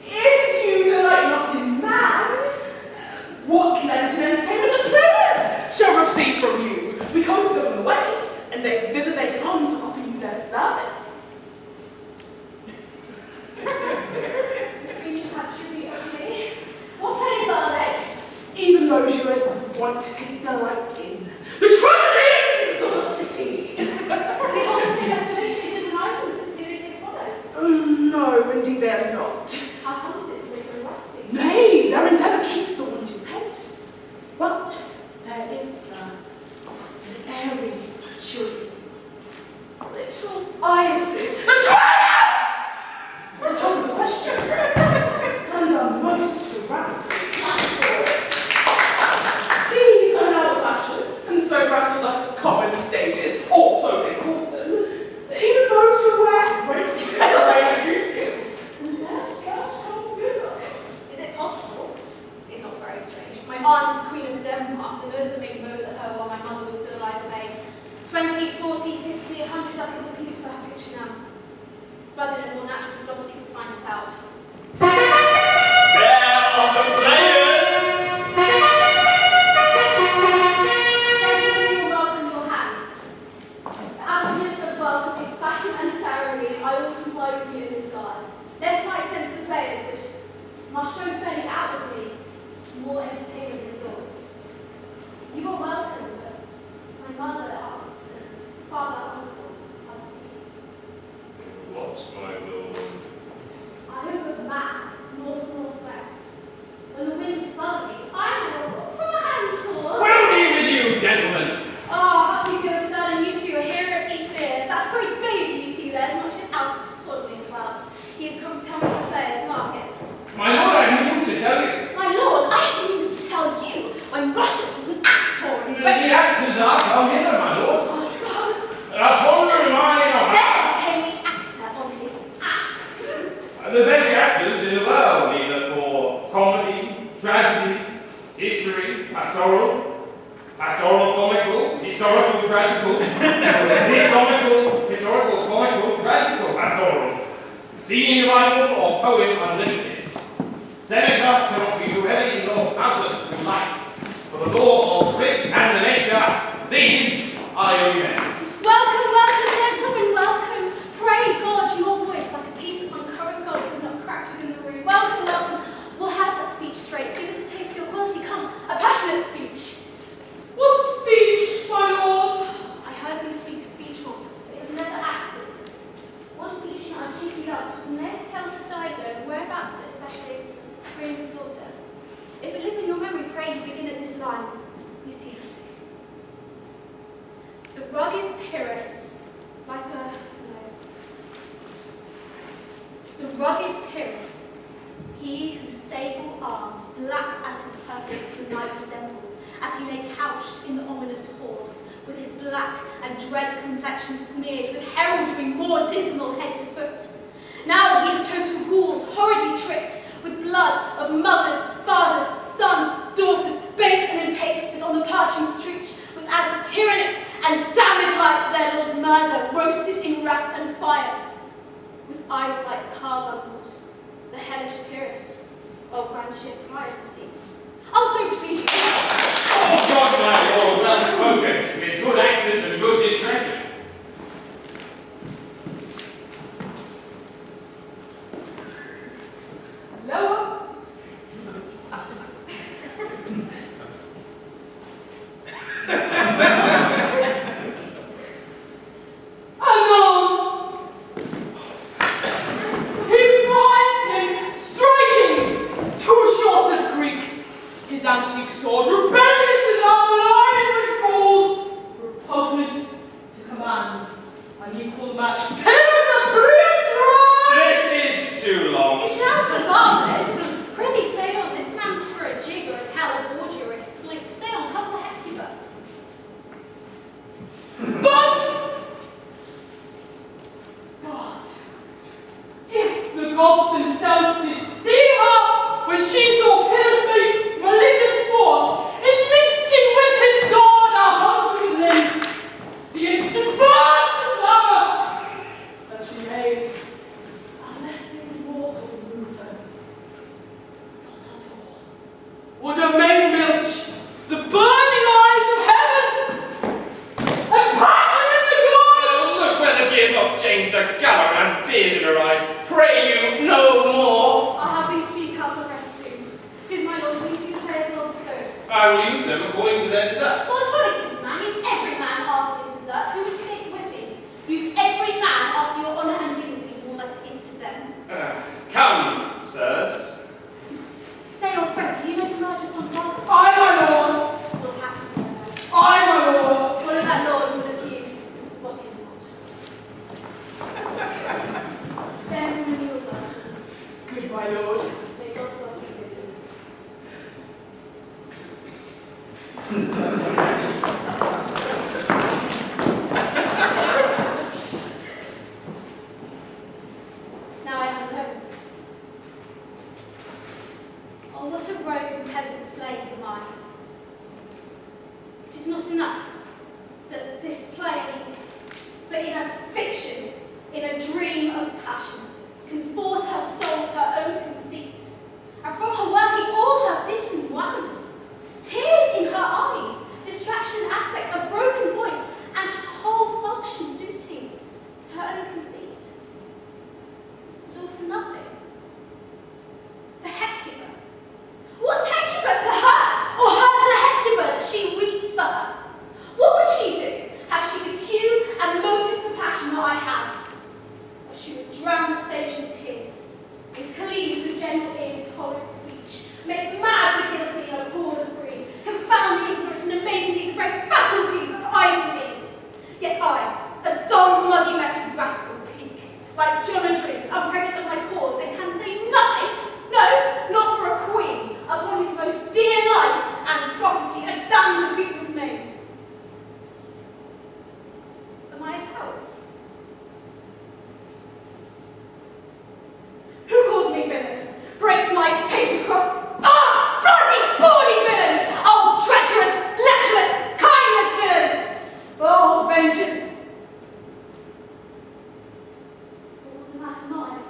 if you delight not in man, what Lenten entertainment the players shall receive from you? We come to them on the way, and thither they come to offer you their service. We should have tribute of me. What plays are they? Even those you would want to take delight in. The treasures of the city. City aunt is Queen of Denmark, and those are making mows at her while my mother was still alive and they 20, 40, 50, 100 ducats a piece for her picture now. It's about in a more natural philosophy to find it out. There are the players! Gentlemen, you're welcome in your hands. The avenues of welcome is fashion and ceremony. I will comply with you in this regard. Less might sense the players, which must show fairly outwardly more entertainment than yours. You are welcome, but my mother, aunt, and father, uncle are deceived. What, my lord? I over mad, northwest. When the wind is suddenly, I know from a handsaw. We'll be with you, gentlemen! Ah, up you go, son, and you two are here at Ether. That great baby you see there is not yet out of the swaddling clouds. He has come to tell me the players' market. My lord, I have news to tell you. My lord, I have news to tell you. When Russians was an actor in The actors are come hither, my lord. Of course. Upon mine honor. There came each actor on his ass. The best actors in the world, either for comedy, tragedy, history, pastoral, comical, historical, tragical, historical, comical, tragical, pastoral, scene revival, or poem unlimited. Seneca cannot be whoever in your houses who likes. For the law of writ and the nature, these are the only men. Welcome, welcome, gentlemen, welcome. Pray God your voice like a piece of uncurrent gold could not crack within the room. Welcome, welcome. We'll have a speech straight. Give us a taste of your quality. Come, a passionate speech. What speech, my lord? I heard you speak a speech once. It was never acted. One speech I chiefly loved was Aeneas tells to Dido, whereabouts especially Priam slaughter. If it live in your memory, pray you begin at this line. You see it. The rugged Pyrrhus, like a The rugged Pyrrhus, he whose sable arms, black as his purpose to the night resemble, as he lay couched in the ominous horse, with his black and dread complexion smeared with heraldry more dismal head to foot. Now he is total ghouls, horridly tricked, with blood of mothers, fathers, sons, daughters, baked and impasted on the parching street, which added tyrannous and damned light to their lord's murder, roasted in wrath and fire, with eyes like carbuncles, the hellish Pyrrhus, or grand ship pride seeks. So proceed you. Oh, God, my lord, well spoken, with good accent and good discretion. Lower. Anon. He finds him striking two shorted Greeks. His antique sword, rebellious as arm, lying with falls, repugnant to command. An equal match, This is too long. It shouts for barbers. Prithee, say on, this man's for a jig or a tale orgy or a sleep. Say on, come to Hecuba. But if the gods themselves did see her when she saw Pyrrhus make malicious sport in mincing with his sword our husband's limb, the instant burst of lover that she made, unless things mortal move her, not at all, would a maid milch the burning eyes of heaven and passion in the gods. Look whether she has not changed her colour and has tears in her eyes. Pray you no more. I'll have thee speak out the rest soon. Good my lord, please do the prayers well bestowed. I will use them according to their deserts. So Polonius, man, use every man after his desert, who will escape whipping. Use every man after your honour and dignity, all that is to them. Come, sirs. Say on friend, do you know Bernardo Gonzalo? Aye, my lord. We'll have to know that. Aye, my lord. What of that lord with you? What can you want? Gentlemen, you will learn. Good, my lord. May God's love be with you. Now I am alone. Oh, what a rogue peasant slave am I. It is not enough that this play, but in a fiction, in a dream of passion, can force her soul to her own conceit, and from her working all her vision wound. Tears in her eyes, distraction aspect, a broken voice, and her whole function suiting to her own conceit. But all for nothing. For Hecuba. What's Hecuba to her, or her to Hecuba, that she weeps for her? What would she do? Have she the cue and motive for passion that I have? Or she would drown the stage in tears, and cleave the general ear with horrid speech, make mad the guilty and abhor the free, confound the ignorant and amaze indeed the very faculties of eyes and ears. Yet I, a dull, muddy-mettled rascal, peak, like John o' Dreams, unpregnant of my cause, and can say nothing, no, not for a queen, upon whose most dear life and property a damned of weep was made. Am I a coward? Who calls me villain? Breaks my page across. Ah! Bloody, poorly villain! Oh, treacherous, lecherous, kindless villain! Oh, vengeance! What was mass mine?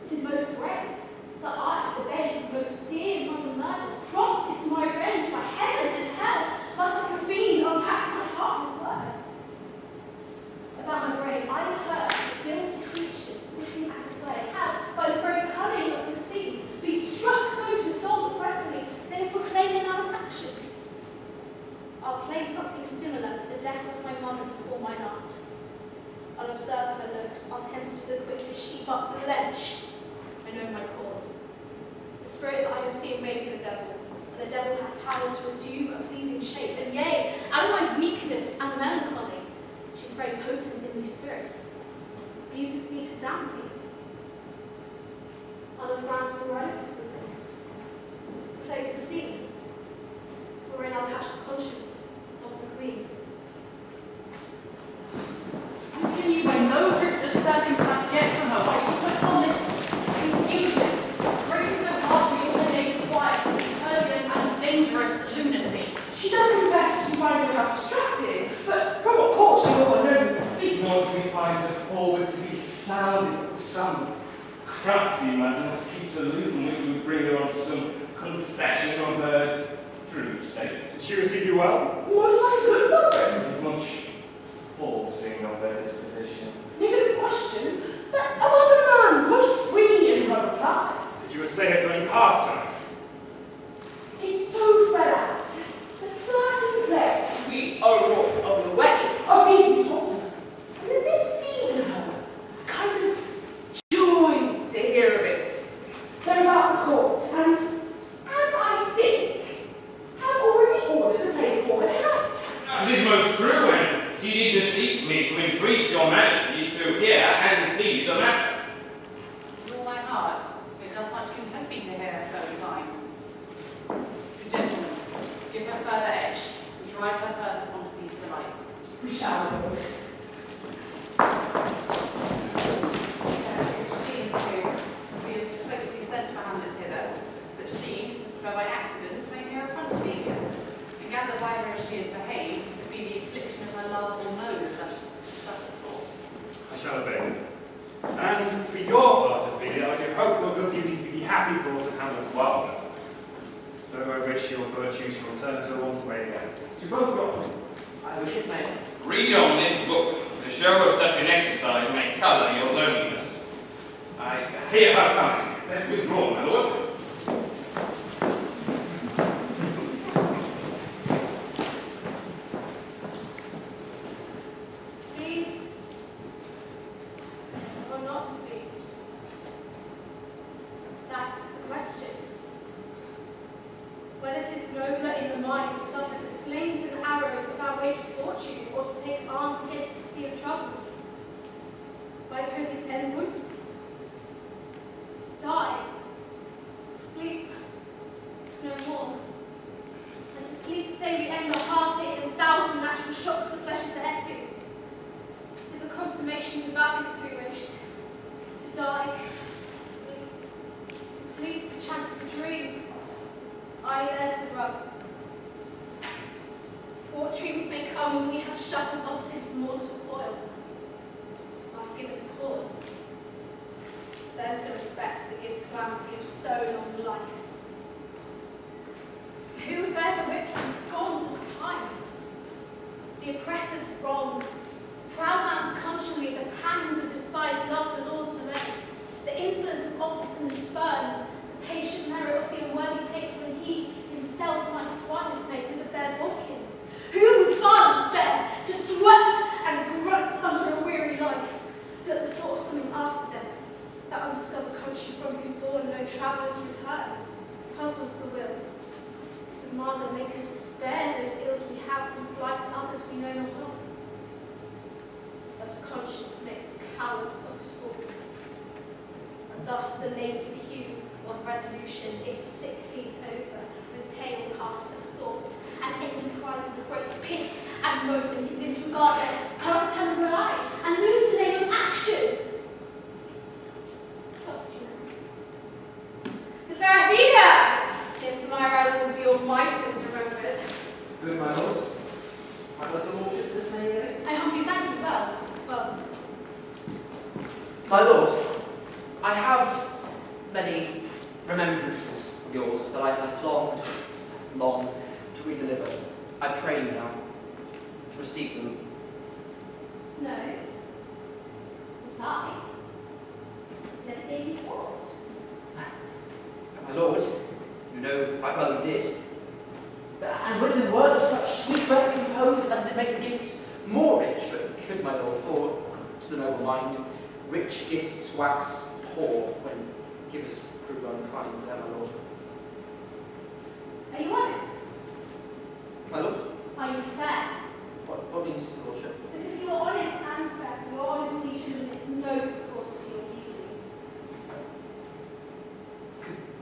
It is most brave that I, the babe, most dear mother murdered, prompted to my revenge by heaven and hell, must like a fiend unpack my heart with words. About my brain, I have heard that guilty creatures sitting at a play have, by the very cunning of the scene, been struck so to the soul that presently they have proclaimed their malefactions. I'll play something similar to the death of my mother before my night. I'll observe her looks, I'll tend to the quickest sheep up the ledge. I know my cause. The spirit that I have seen may be the devil, and the devil hath power to assume a pleasing shape, and yea, out of my weakness and melancholy, she is very potent in these spirits, uses me to damn me. I'll advance the rise of the place, place the scene, wherein I'll catch the conscience of the queen. And can you by no drift of circumstance get from her why she puts on this confusion, breaking so hard to eliminate quiet, turbulent and dangerous lunacy? She doesn't best she finds herself distracted, but from what cause she will by no means speak. Nor do we find her forward to be sounded with some crafty madness keeps aloof, from which would bring her on to some confession of her true state. Did she receive you well? Most like good something. Much forcing of their disposition. Negative question, but of our demands most free in her reply. Did you essay her to any pastime? It so fell out that certain players we overwrought on the way of these children, and that this seemed to her a kind of joy to hear of it. They're about the court, and, as I think, have already ordered a play for her tonight. It is most true, and she did beseech me to entreat your majesties to hear and see the matter. With all my heart, it doth much content me to hear her so inclined. Gentlemen, give her further edge, and drive her purpose onto these delights. We shall, my lord. Please to we have closely sent for Hamlet hither, that she, as by accident, may hear affront Amelia, and gather by her as she has behaved, to be the affliction of her love or loathe that she suffers for. I shall obey. And for your part, Ophelia, I do hope your good beauties be the happy cause of Hamlet's wildness. So I wish your virtue shall return to Oatway again. To both God. I wish it may. Read on this book. The show of such an exercise may colour your loneliness. I hear her coming. Let's withdraw, my lord. Speak or not speak? That is the question. Whether it is nobler in the mind to suffer the slings and arrows of outrageous fortune, or to take arms against the sea of troubles. By opposing Unwin, to die, to sleep no more, and to sleep say we end the heartache and thousand natural shocks the flesh is heir to. It is a consummation to values prearranged, to die, to sleep perchance to dream, Aye, there's the rub. Fortunes may come when we have shuffled off this mortal coil. Must give us pause. There's the respect that gives calamity of so long life. Who would bear the whips and scorns of time? The oppressor's wrong. Proud man's consciently the pangs of despised love the laws delay. The insolence of office and the spurns, the patient merit of the unworthy takes when he himself might squanders made with a bare bodkin. Who would fathers bear to sweat and grunt under a weary life, that the thought of something after death, that undiscovered country from whose bourne no travellers return, puzzles the will. And rather make us bear those ills we have from flight and others we know not of. Thus conscience makes cowards of us all. And thus the native hue of resolution is sicklied over with pale cast of thought, and enterprises of great pith and moment in disregard their currents turn to rely, and lose the name of action. So, the fair Amelia! Came from my risings beyond my sins remembered. Good, my lord. How does your lordship this day? I humbly thank you. Well. My lord, I have many remembrances of yours that I have longed to redeliver. I pray you now to receive them. No. Not I. Never gave you what? My lord, you know quite well you did. And written in words of such sweet breath composed as to make the gifts more rich, but good, my lord, for to the noble mind, rich gifts wax poor when givers prove unkind. There, my lord. Are you honest? My lord? Are you fair? What means your lordship? That if you are honest and fair, your honesty should admit no discourse to your beauty.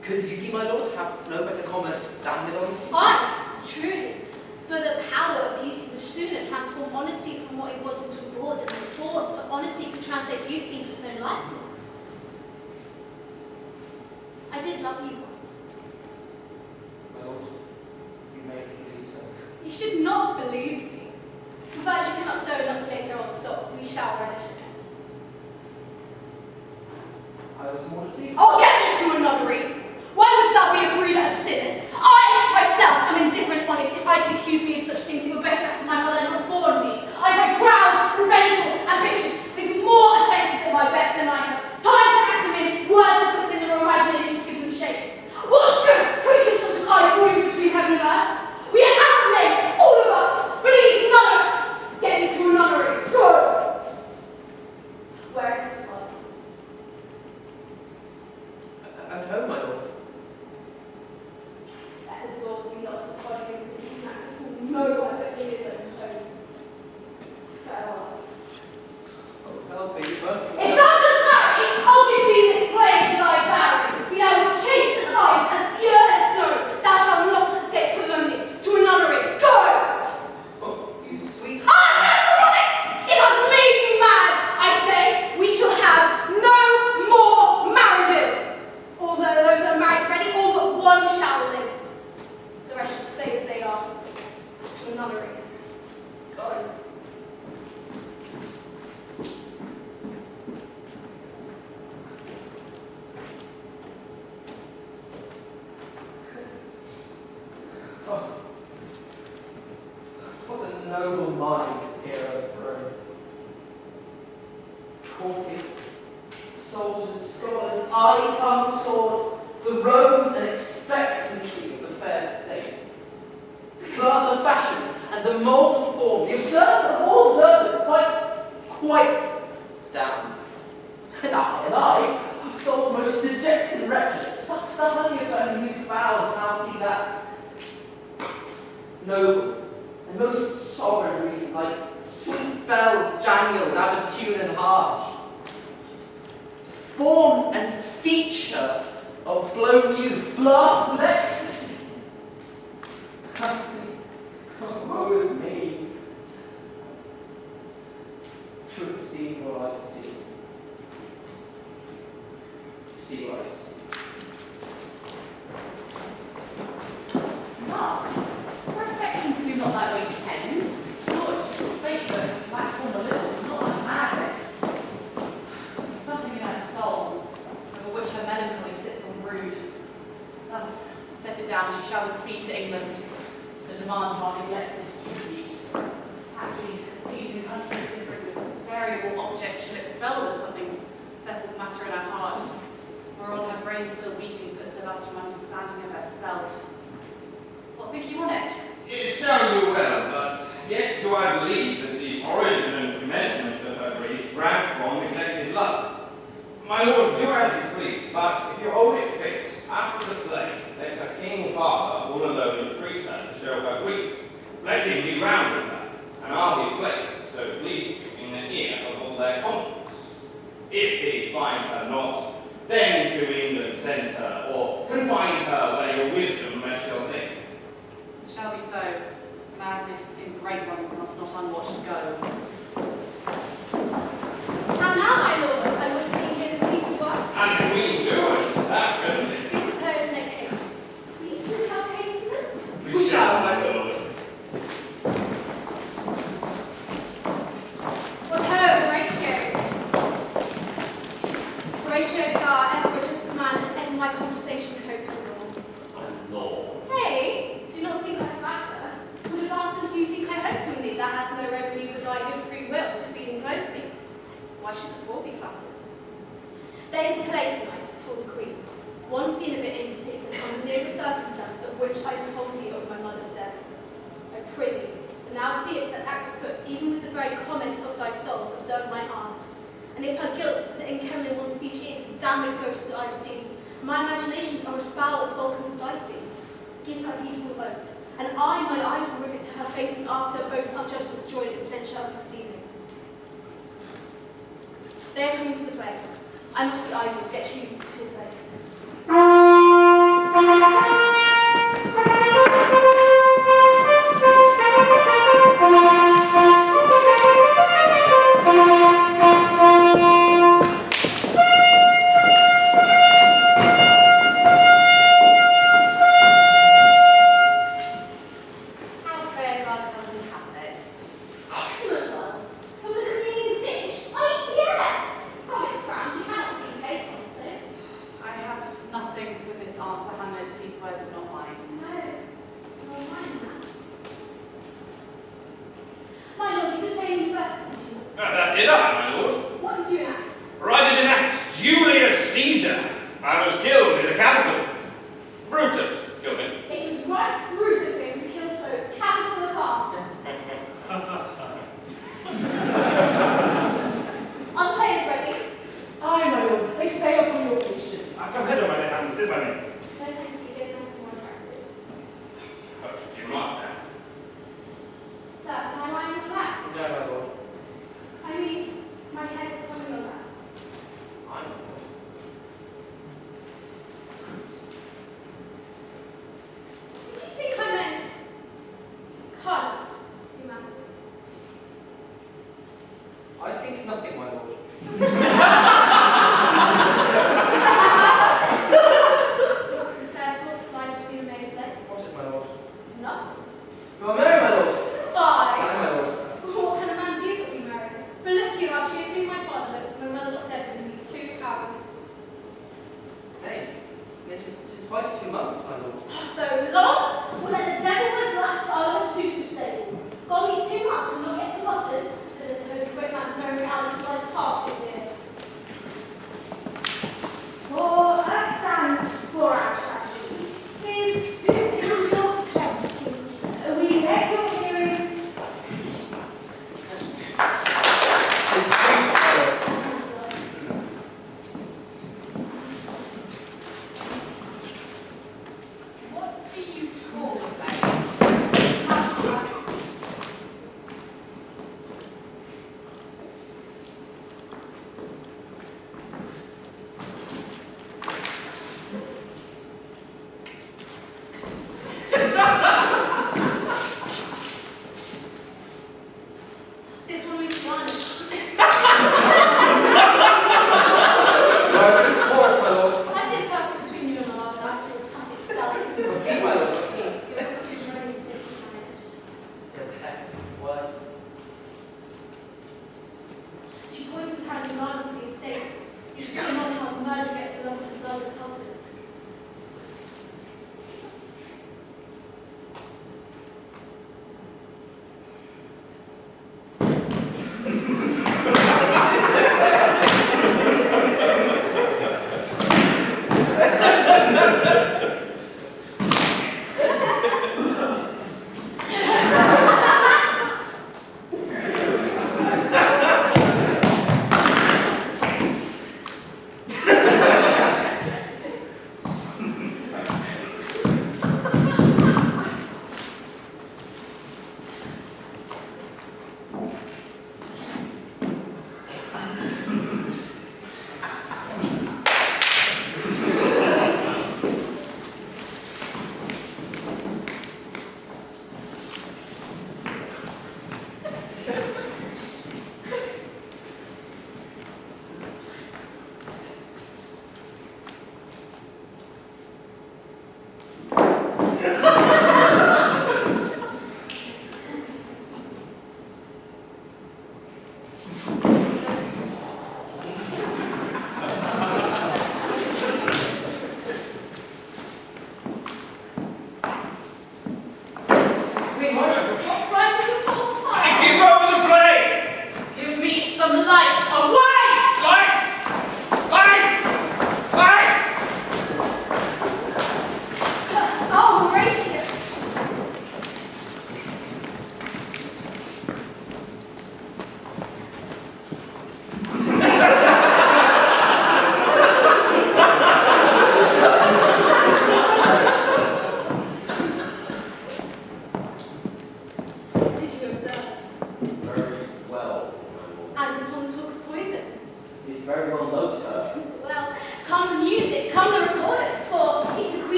Could beauty, my lord, have no better commerce than with honesty? Aye, truly. For the power of beauty would sooner transform honesty from what it was into a law than the force of honesty could translate beauty into its own likeness. I did love you once. My lord, you may believe so. You should not believe me. For virtue cannot so not later on stop, we shall relish it. I was more to see. Oh, get me to a nunnery! Why wouldst thou be a breeder of sinners? I, myself, am indifferent honest. If I can accuse me of such things, it were better that my mother had not born me. I am proud, revengeful, ambitious, with more offences at my beck than I have time to act them in, words to put in their imagination to give them shape. What should creatures such as I call you between heaven and earth? We are outlays, all of us. Believe none of us. Get me to a nunnery. Go. Where is the father? At home, my lord. That the doors be locked to Claudius, and he can fool no one but in his own home. Farewell. Oh, help me, first. If thou dost marry, I'll give thee this blade to thy dowry. Be thou as chaste as ice, as pure as snow. Thou shalt not escape Polonius to a nunnery. Go! Oh, you sweet. Ah, never on it! It hath made me mad. I say, we shall have no more marriages. Although those that are married already, all but one shall live. The rest shall stay as they are. To a nunnery. Go. Oh. What a noble mind here of grown. Courtiers, soldiers, scholars, eye, tongue, sword, the robes and expectancy of the fair state. The class of fashion and the mould of form, the observer of all observers, quite down. And I, of soul's most dejected wretched, suck the honey of her whose vows now see that noble and most sovereign reason, like sweet bells jangled out of tune and harsh. Form and feature of blown youth, blast with ecstasy. Woe is me, to see what I see. See what I see. down, she shall speak to England, the demand of our neglected tribute. Happily, seizing countries different with variable objects shall expel with something settled matter in our heart, whereon her brain still beating puts her thus from understanding of herself. What think you on it? It shall do well, but yet do I believe that the origin and commencement of her grief sprang from neglected love. My lord, do as you please, but if you hold it fit, after the play, let her king father all alone entreat her to show her grief. Let him be round with her, and I'll be placed, so please you, in the ear of all their conscience. If he finds her not, then to England send her, or confine her where your wisdom may shall think. It shall be so. Madness in great ones must not unwatched go. And now, my lord, I would think it is a piece of work. And we do it, that presently. Bid the players make haste. Will you two help hasten them? We shall, my lord. What ho, Horatio? Horatio, thou ever just man as ever my conversation coat will My lord. Hey, do not think I flatter. Would advance do you think I hope from thee that hath no revenue with thy good free will to feed and clothe me? Why should the poor be flattered? There is a play tonight before the Queen. One scene of it in particular comes near the circumstance of which I told thee of my mother's death. I pray thee, and thou seest that act afoot, even with the very comment of thy soul, observe my aunt. And if her guilt to in Kemley one speech is, damned ghosts that I have seen, my imaginations are as foul as Vulcan's stifling. Give her heedful vote, and I, my eyes will rivet to her face, and after both our judgments join in censure of perceiving. They are coming to the play. I must be idle, get you to your place. How fares our cousin Hamlet? Excellent one. From the Queen's dish? Yeah. Promise, Crown, you cannot be paid also. I have nothing with this answer, Hamlet. These words are not mine. No. Well, mine now. My lord, you did play me first, didn't you? That did I, my lord. What did you enact? For I did enact Julius Caesar. I was killed in the Capitol. Brutus killed me. It was right brute of him to kill so capital a car. Are the players ready? Aye, my lord, they stay upon your patience. I've come hither, my lord, and sit by me. No, thank you. Here's nice and more attractive. Perfectly remarked that. Sir, can I lie on your lap? No, my lord. I mean, my head is upon your lap. I'm Did you think I meant cunt, you matters? I think nothing, my lord. What's the fair thought to lie between a maid's legs? What is my lord? Nothing. You are married, my lord. Why? Aye, my lord. What can a man do but be married? But look you, how cheerfully my father looks when my mother got dead within these 2 hours. Nay, it is twice 2 months, my lord. Oh, so long? Well, let the devil wear black for all a suit of sables. Gone these 2 months and not yet forgotten that there's a holy great man's memory out into life half in here. For us and for our tragedy, his supernatural clemency, we beg your hearing. What do you call the play? Mousetrap. This one is honest. Sister. Chorus, my lord. I can tell between you and my love that I saw a puppet stealthy. Repeat, my lord. Repeat. Your costume's running safety managed. Still heck, worse. She poisons her in the garden for the estate. You should see not how the murder gets the love of his eldest husband.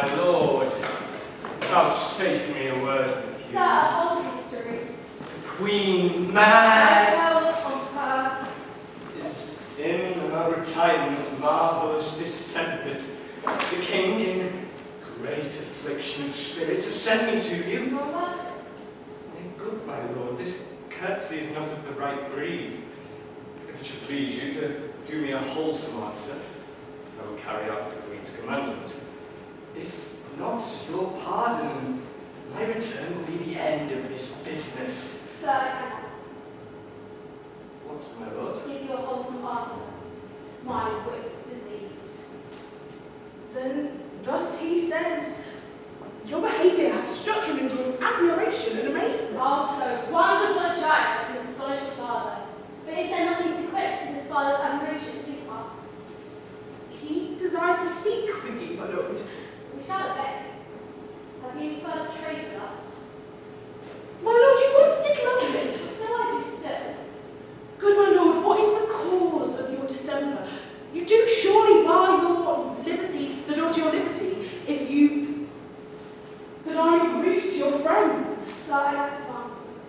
My lord, vouchsafe me a word with you. Sir, old history. Queen Mad I tell of her. is in her retirement marvellous distempered. The king, in great affliction of spirits, has sent me to you. Your mother. Good, my lord, this courtesy is not of the right breed. If it should please you to do me a wholesome answer, I will carry out the Queen's commandment. If not, your pardon and my return will be the end of this business. Sir, I cannot. What, my lord? Give you a wholesome answer. My wit's diseased. Then, thus he says, your behaviour hath struck him into admiration and amazement. Oh, so wonderful a child can astonish a father. But is there nothing to quench his father's admiration of your heart? He desires to speak with you, my lord. We shall obey. Have you any further trade with us? My lord, you once did love me. So I do still. Good my lord, what is the cause of your distemper? You do surely bar your liberty, the door to your liberty, if you deny griefs to your friends. So I have advancement.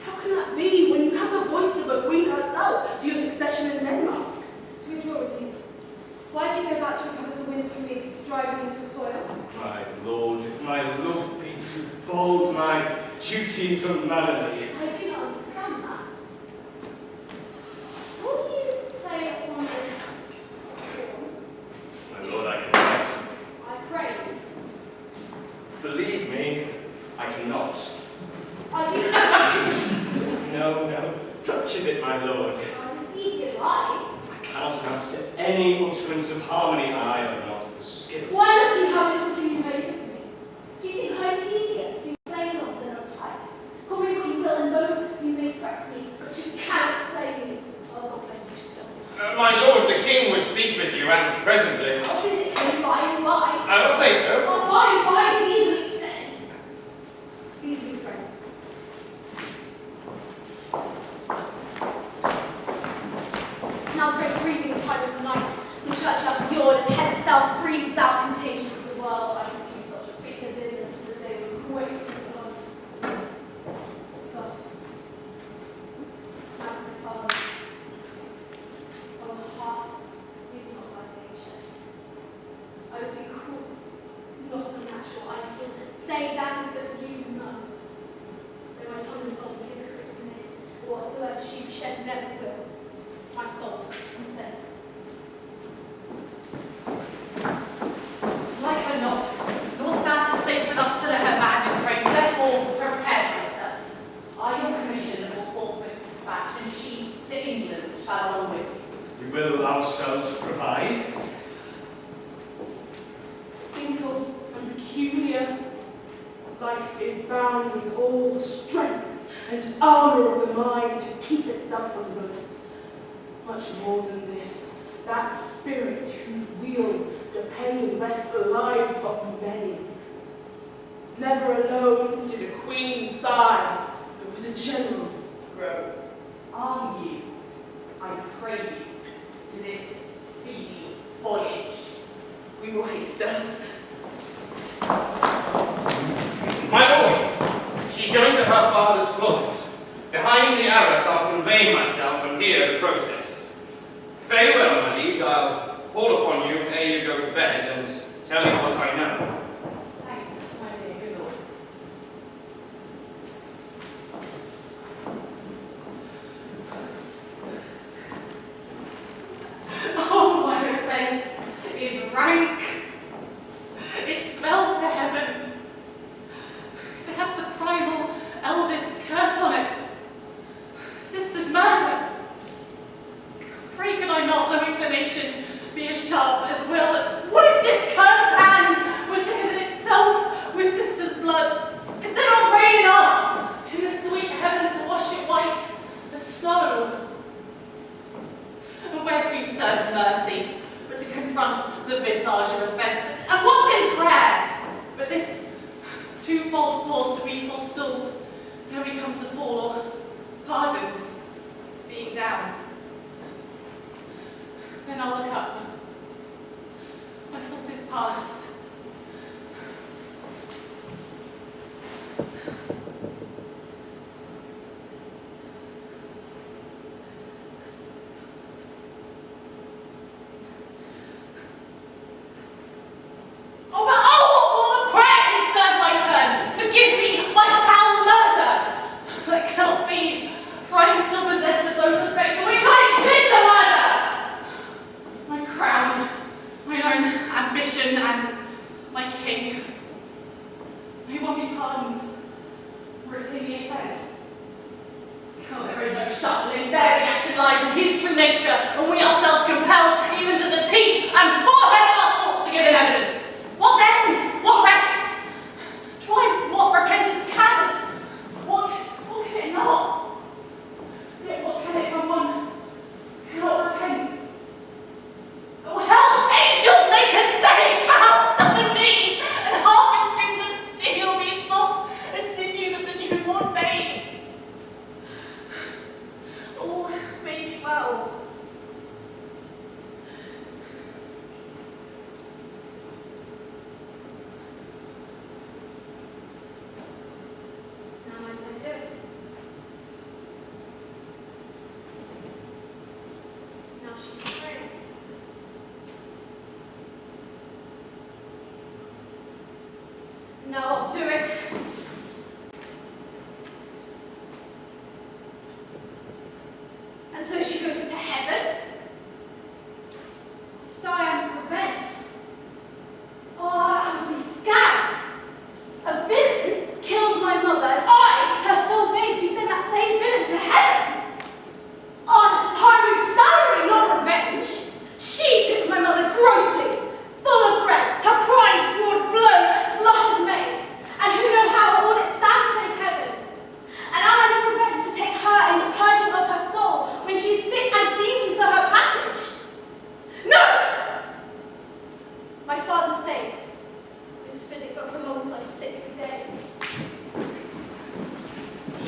How can that be when you have the voice of the Queen herself to your succession in Denmark? To withdraw with you. Why do you go back to recover the winds from me to drive me into the soil? My lord, if my love be too bold, my duty is unmannerly. I do not understand that. Will you play upon this horn? My lord, I cannot. I pray you. Believe me, I cannot. I do not. No, no. Touch of it, my lord. Not as easy as I. I cannot answer any utterance of harmony. I am not the skill. Why look you how little do you make of me? Do you think I am easier to be played on than a pipe? Call me what you will, and though you may threaten me, but you cannot play me. Oh, God bless you still. My lord, the king would speak with you, and presently. I'll visit him by and by. I will say so. Oh, by and by is easily said. Leave me, friends. It's now great breathing time of the night. The church has yawned, and head itself breathes out contagion to the world. I can do such a bitter business in the day with great love. So, that's my father. Oh, heart, use not by nature. I would be cruel, not unnatural. I still say daggers that use none. Though my tongue is not hypocrites in this, or whatsoever she shed never will. My soul's consent. Like her not, nor stand it safe with us to let her madness reign. Therefore, prepare yourself. I your commission will forthwith dispatch, and she to England shall along with you. We will ourselves provide. Single and peculiar, life is bound with all strength and armour of the mind to keep itself from bullets. Much more than this, that spirit whose will depend and rest the lives of many. Never alone did a queen sigh, but with a general groan. Arm you, I pray you, to this speedy voyage. We will haste us. My lord, she's going to her father's closet. Behind the arras I'll convey myself and hear the process. Farewell, my liege. I'll call upon you ere you go to bed and tell you what I know. Thanks, my dear good lord. Oh, my offence is rank. It smells to heaven. It hath the primal eldest curse on it. Sister's murder. Pray could I not, though inclination be as sharp as will? What if this cursed hand were thicker than itself with sister's blood? Is there not rain enough in the sweet heavens to wash it white as snow? And whereto serves mercy, but to confront the visage of offence? And what's in prayer? But this twofold force to be forestalled, ere we come to fall, or pardons being down. Then I'll look up. My fault is past.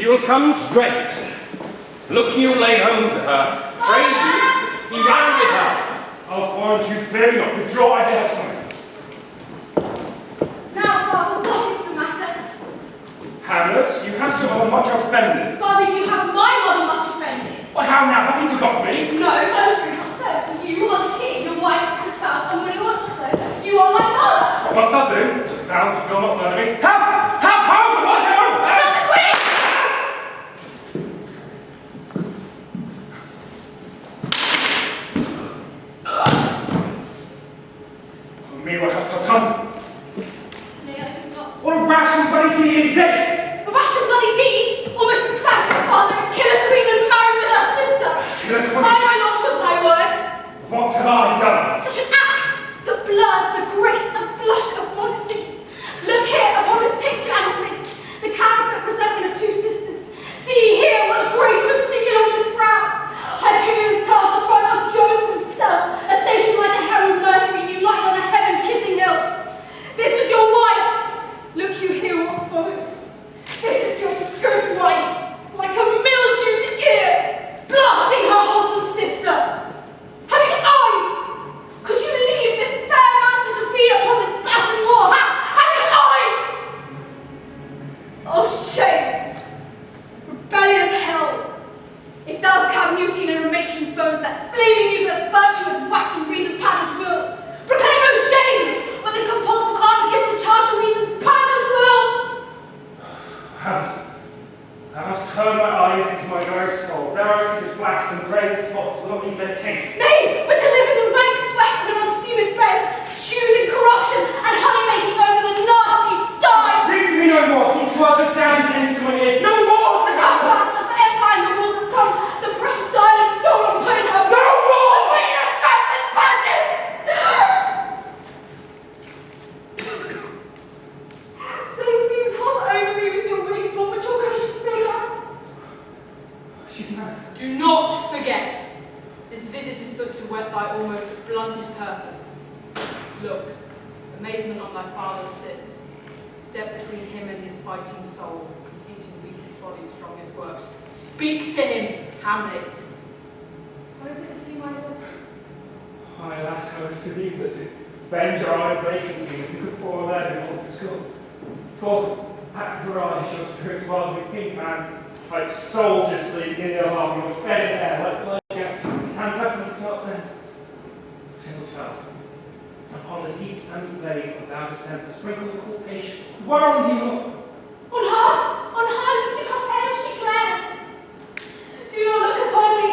She will come straight. Look you lay home to her. Pray you, he ran with her. I'll warrant you, fear not, withdraw I hair from it. Now, Father, what is the matter? Hamlet, you have your mother much offended. Father, you have my mother much offended. Why, how now? Have you forgot me? No, not so. You are the king, your wife's sister spouse, and what do you want also? You are my mother. What's that do? Thou will not murder me. Help! Help! Home! What? Home! Stop the queen! Me, what hast thou done? Nay, I could not. What a rash and bloody deed is this? A rash and bloody deed? Almost as bad as father, kill a queen and marry with her sister. Kill a queen? I know not 'twas my word. What have I done? Such an act that blurs the grace and blush of modesty. Look here upon this picture and wrist, the counterfeit presentment of two sisters. See here what a grace was singing on this brow. Hyperion's cast the front of Jove himself, a station like a herald Mercury, you light on a heaven-kissing hill. This was your wife. Look you here what follows. This is your good wife, like a mildewed ear, blasting her wholesome sister. Have you eyes? Could you leave this fair mountain to feed upon this battered wall? Have you eyes? Oh, shame! Rebellious hell! If thou canst mutine in a matron's bones, that flaming youth as virtuous waxing reason panders will. Proclaim no shame, when the compulsive arm gives the charge of reason panders will. Thou hast turned my eyes into my very soul. There are seated black and grey spots will not leave their taint. Nay, but to live in the rank sweat of an unseamed bed, stewed in corruption and honey making over the nasty sty. Speak to me no more. These words are damned into my ears. No more! The compass of the empire and the rules from the precious diamond stolen put in her. No more! The queen of shreds and punches! Save me and hover over me with your wings, one which your gracious finger. She's mad. Do not forget, this visit is but to whet thy almost blunted purpose. Look, amazement on thy father's sits. Step between him and his fighting soul, conceiting weak his body, strong his works. Speak to him, Hamlet. What is it with you, my lord? Aye, alas, how is to be that to avenge our own vacancy with the good poor lad in all the school. Forth, at the garage, your spirits wild with big man, like soldiers sleeping in their army, or bed in air, like blood captains, hands up and smarts there. Gentle child, upon the heat and flame of thou distemper, sprinkle the cool patience. Warrant you not? On her, look at how pale she glares. Do not look upon me,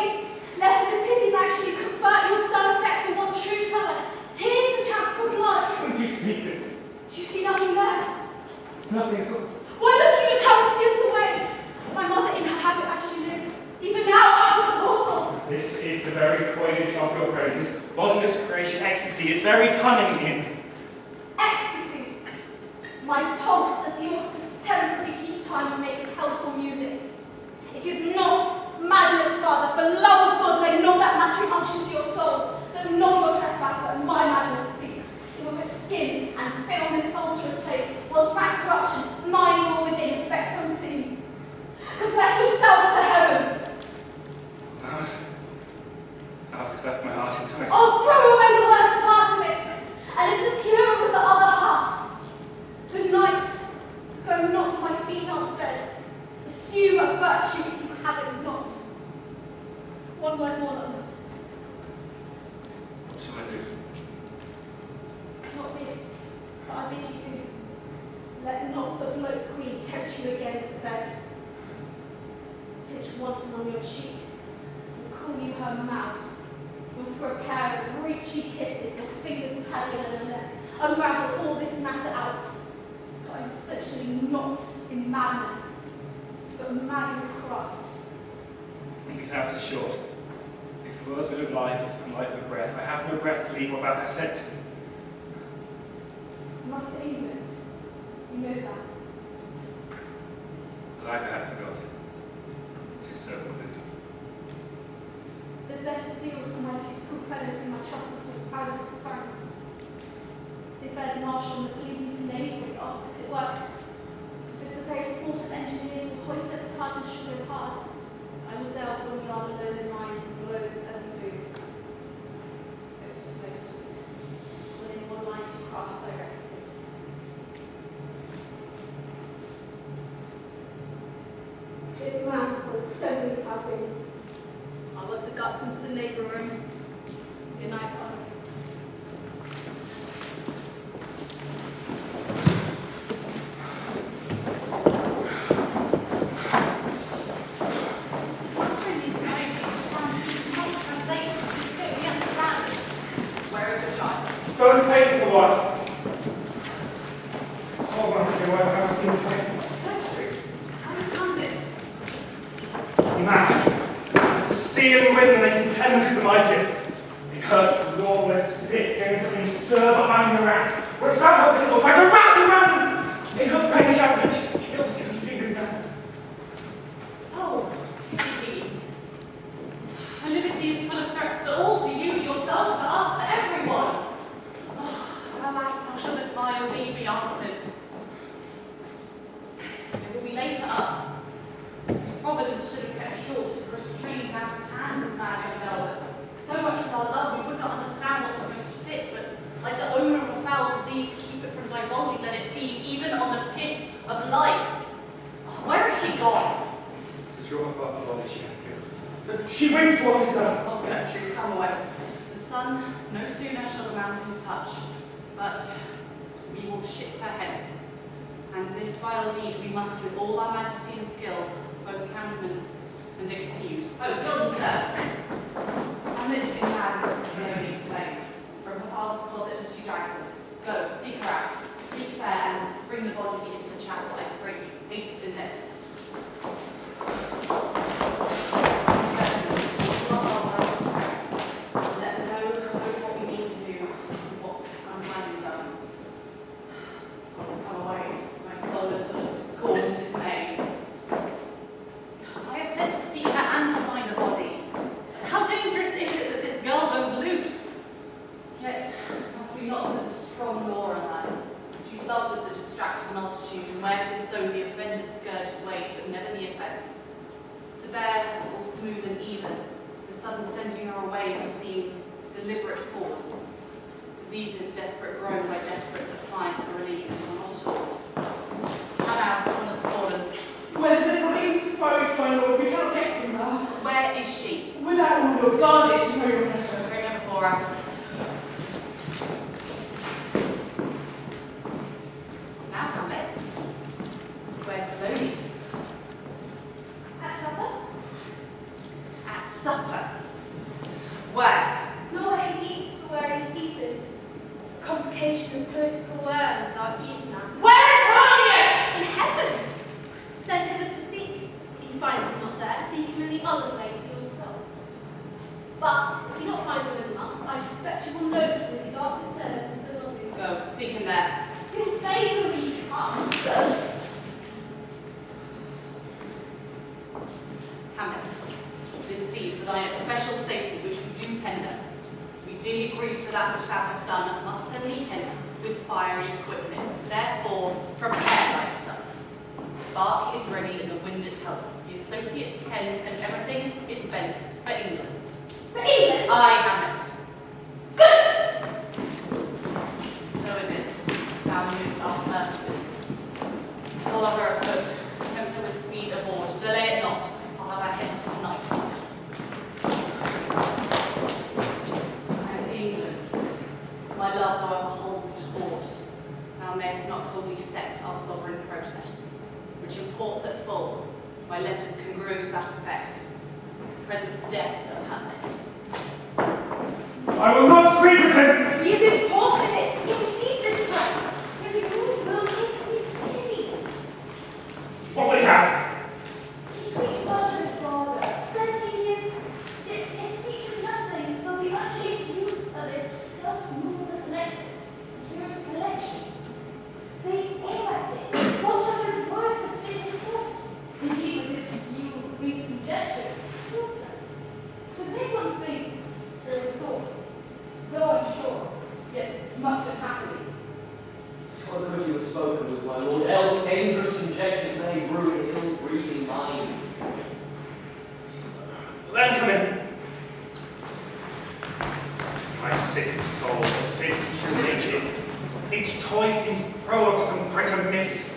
lest this pity's actually convert your stern effects for one true teller. Tears the chance for blood. What do you speak of? Do you see nothing there? Nothing at all. Why look how it steals away? My mother in her habit as she lived, even now out of the portal. This is the very coinage of your brain. This bodiless creation ecstasy is very cunning in. Ecstasy. My pulse as yours does temporarily keep time and makes helpful music. It is not madness, Father. For love of God, lay not that matching unction to your soul, that not your trespass, but my madness speaks. It will put skin and fill this ulcerous place, whilst rank corruption, mining all within, effects unseen. Confess yourself to heaven. Thou hast cleft my heart into it. Oh, throw away the worst part of it, and live the pure with the other half. Good night. Go not to my feet bed. Assume a virtue if you have it not. One word more, Lord. What shall I do? Not this, but I bid you do. Let not the bloke queen tempt you again to bed. Pinch once on your cheek, and call you her mouse. And for a pair of reachy kisses, your fingers padding on her neck, unravel all this matter out. For I am essentially not in madness, but mad in craft. Think thou so short. If words would of life and life of breath, I have no breath to leave what thou hast said to me. You must to England. You know that. Like I had forgotten. 'Tis so concluded. This letter sealed to my two schoolfellows whom I trust as so proud as friend. They feared Marshall must lead me to name for the opposite work. This as the very sport of engineers will hoist up the tides and sugar apart, I will delve when we are below the knives and below the boom. It was so sweet, within one line to cross directly. This man's was so happy. I'll look the guts into the neighbour room. Good night, Father. Where is your child? So the place is a while. Oh, once ago, I've seen the place. Gertrude, how has come this? Mad. As the sea and wind, and they contend is the mighty. They heard the lawless fit going to serve behind the rats. Whips out her pistol, fights around and round him. In her British outrage, kills him single man. Oh, liberties. A liberty is full of threats to all, to you, yourself, to us, to everyone. Oh, alas, how shall this vile deed be answered? It will be laid to us. His providence should have kept short, restrained out of hand this mad young velvet. So much as our love, we would not understand what was most fit, but like the owner of a foul disease, to keep it from divulging, let it feed, even on the pith of life. Oh, where is she gone? To draw up a body she hath killed. She winks what is done. Oh, Gertrude, come away. The sun no sooner shall the mountains touch, but we will ship her hence. And this vile deed we must, with all our majesty and skill, both countenance and excuse. Oh, Guildenstern! Hamlet in hand, Amelia slain. From her father's closet as she dragged her. Go, seek her out, speak fair, and bring the body into the chapel, I pray you. Haste in this. Let them know what we need to do, what's untimely done. Come away, my soul is full of discord and dismay. I have sent to seek her and to find the body. How dangerous is it that this girl goes loose? Yet, must we not put the strong law on her? She's loved with the distracted multitude, and where 'tis so the offender's scourge is weighed, but never the offence. To bear all smooth and even, the sudden sending her away must seem deliberate cause. Diseases desperate grown by desperate appliance are relieved, or not at all. How now, one of the fallen. Where the dead body is disposed, my lord, we cannot get from her. Where is she? Without all your guard it, to know your pleasure. Bring her before us. Now, Hamlet, where's Polonius? At supper? At supper. Where? Not where he eats, but where he's eaten. Complication of political worms are eaten at. Where is Polonius? In heaven! Sent hither to seek. If you find him not there, seek him in the other place yourself. But if you not find him in the month, I suspect you will notice him as he dark the stairs into the lobby. Go, seek him there. He'll stay till we come. Hamlet, this deed for thine especial safety which we do tender, as we dearly grieve for that which thou hast done, must send thee hence with fiery quickness. Therefore, prepare thyself. Bark is ready and the wind at help. The associates tend, and everything is bent for England. For England? Aye, Hamlet. Good! So is it. Thou knewest our purposes. No longer afoot. Attempt her with speed aboard. Delay it not. I'll have our heads tonight. And England, my love, however, holds to port. Thou mayest not wholly set our sovereign process, which imports at full, by letters congruent to that effect, the present death of Hamlet. I will not speak with him! He is importunate, indeed this way. His good will make me pity. What will he have? He speaks much of his father. Says he is, it teaches nothing, though the unshaped youth of it does move the collection. Here's a collection. They aim at it. Most of his words have been his fault. Indeed, with his views, winks, and gestures, prove them. To make one think, there is thought. Though unsure, yet much unhappily. What could you have spoken with, my lord, else dangerous and conjectures may ruin ill-breathing minds. Let him come in. My sick soul, the sick true ages. Each toy seems prologue to some greater miss.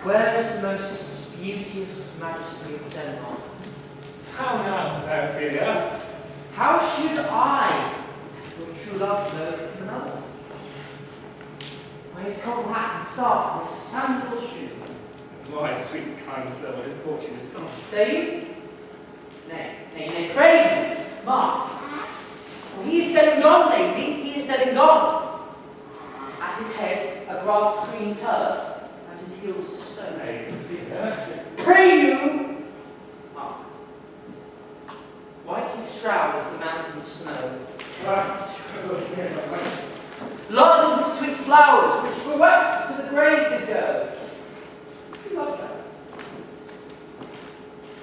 Where is the most beauteous majesty of Denmark? How now, fair Ophelia? How should I, your true love, know of another? By his cold hat and staff, and his sandal shoe. Why, sweet kind sir, what had brought you this song? Say you? Nay, praise me, mark. For he is dead and gone, lady, he is dead and gone. At his head, a grass-green turf, at his heels a stone. Nay, Ophelia. Pray you! Mark. White and stroud as the mountain snow. Laden with sweet flowers, which for wax to the grave could go. You love her.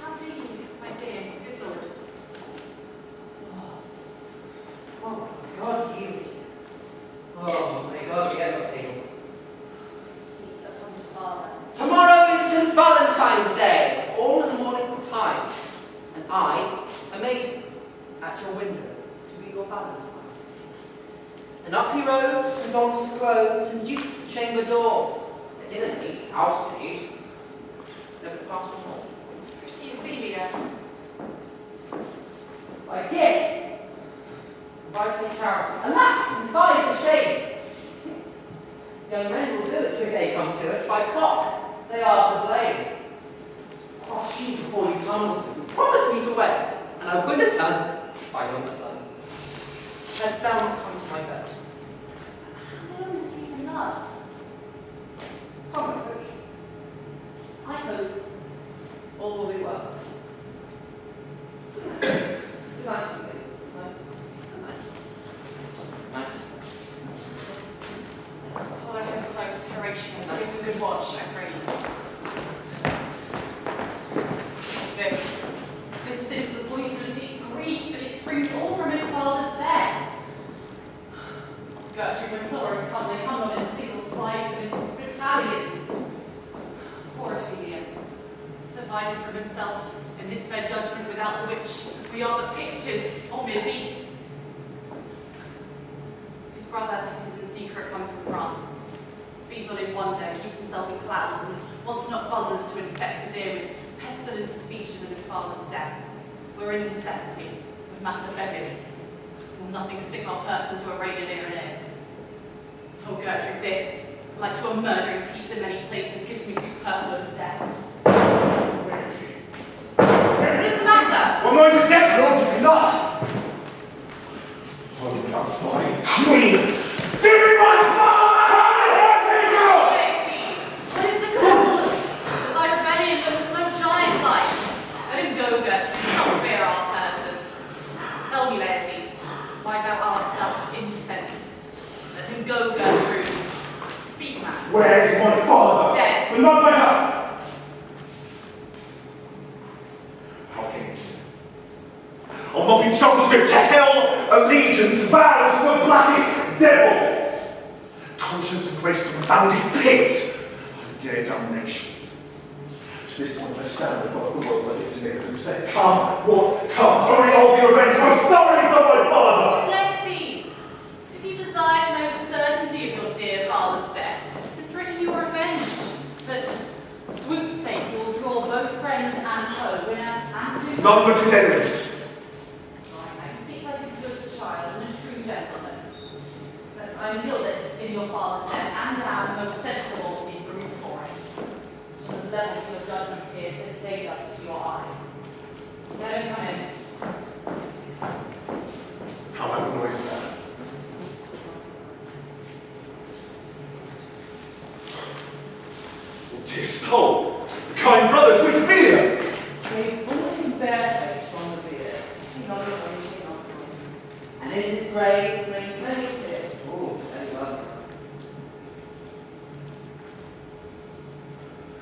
How do you, my dear, good lord? Oh my God, you. Oh my God, you get no table. Sleeps upon his father. Tomorrow is St. Valentine's Day, all in the morning time, and I, a maid, at your window, to be your Valentine. And up he rose, and donned his clothes, and duped the chamber door, as in a neat housemaid, never passed more. Pretty Ophelia. By kiss, and by St. Charity, a lap and 5 for shame. Young men will do it, if they come to it, by cock, they are to blame. Oh, she before you tumbled, you promised me to wed, and I would have done, spite on the sun. Hadst thou not come to my bed? How long has he been loves? Come, approach. I hope all will be well. Good night, sweet lady. Good night. Good night. Follow him close, Horatio, and give him good watch, I pray you. This is the poison of deep grief, and it springs all from his father's death. Gertrude, when sorrows come, they come not in single slice, but in battalions. Poor Ophelia, divided from himself in this fair judgment without the which we are the pictures or mere beasts. His brother is in secret come from France, feeds on his wonder, keeps himself in clouds, and wants not buzzers to infect his ear with pestilent speeches of his father's death. We're in necessity, with matter begged. Will nothing stick our person to arraign an ear and ear? Oh, Gertrude, this, like to a murdering piece in many places, gives me superfluous death. What is the matter? What noise is this? Lord, you cannot! Oh, thou fine queen! Give me my What is the cause? That thy rebellion looks so giant-like. Let him go, Gertrude, do not fear our person. Tell me, Laertes, why thou art thus incensed. Let him go, Gertrude. Speak, man. Where is my father? Dead. But not my heart. How came it? I'll not be troubled with to hell, allegiance, vows to the blackest devil. Conscience and grace to the founded pit. I dare damnation. To this point I stand above the words I give to me who said, come, what comes, only I'll be revenged most thoroughly for my father. Laertes, if you desire to know the certainty of your dear father's death, just written you a revenge, that swoop-stake you will draw both friend and foe, winner and loser. None but his enemies. I speak like a good child and a true gentleman. That I am guiltless in your father's death, and am most sensible in brute force. As level to a judgment appears as daylight to your eye. Let him come in. How loud the noise is that? Oh, dear soul, kind brother, sweet Amelia! They brought him barefaced from the bier. He nodded when he came up. And in his grave remained many tears. Oh, very well.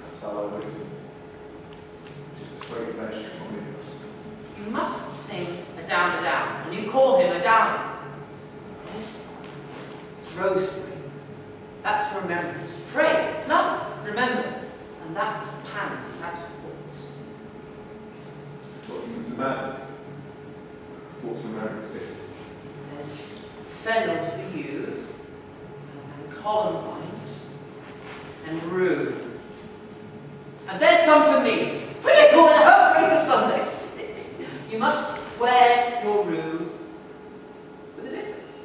That's how I wait. To persuade the bench to come in. You must sing a down, and you call him a down. Yes, it's Rosemary. That's remembrance. Pray, love, remember. And that's pansies, that's thoughts. Documents and manners. What's remembrance is? There's fennel for you, and columbines, and rue. And there's some for me. Bring it all in the whole grace of Sunday. You must wear your rue with a difference.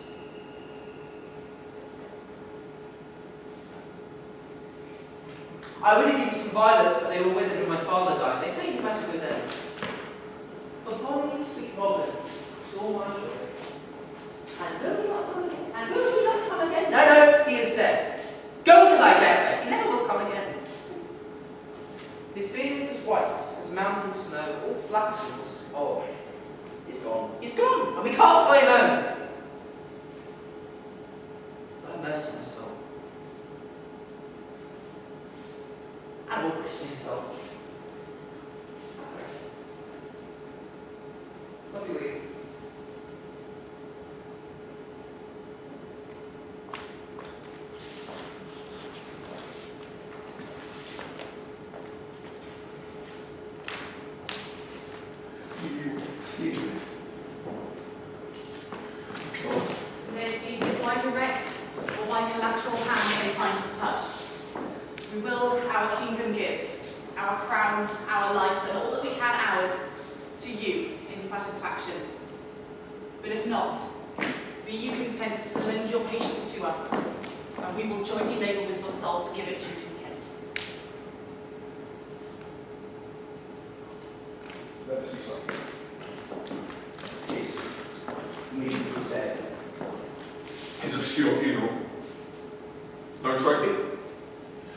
I would have given you some violets, but they were withered when my father died. They say you better go there. For Bonnie, sweet Robin, it's all my joy. And will he not come again? And will he not come again? No, no, he is dead. Go to thy death, he never will come again. His beard was white as mountain snow, all flaxen. Oh, he's gone. He's gone, and we cast away moan. God have mercy on his soul. And all Christian soul. What do we? You see this? God. Laertes, if my direct or my collateral hand may find us touched, we will our kingdom give, our crown, our life, and all that we can ours, to you in satisfaction. But if not, be you content to lend your patience to us, and we will jointly labour with your soul to give it true content. Let us be so. His means of death. His obscure funeral. No trophy.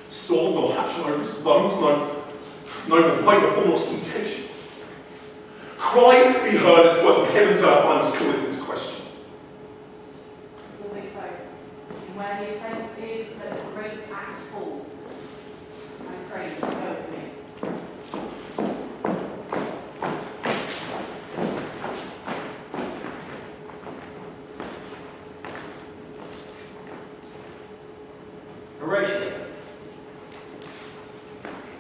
Sword nor hatchet over his bones, no more weight of form or sensation. Cry be heard as well from heaven's earth, I must call it into question. Will be so. And where the offence is, let the great axe fall. I pray you go with me. Horatio.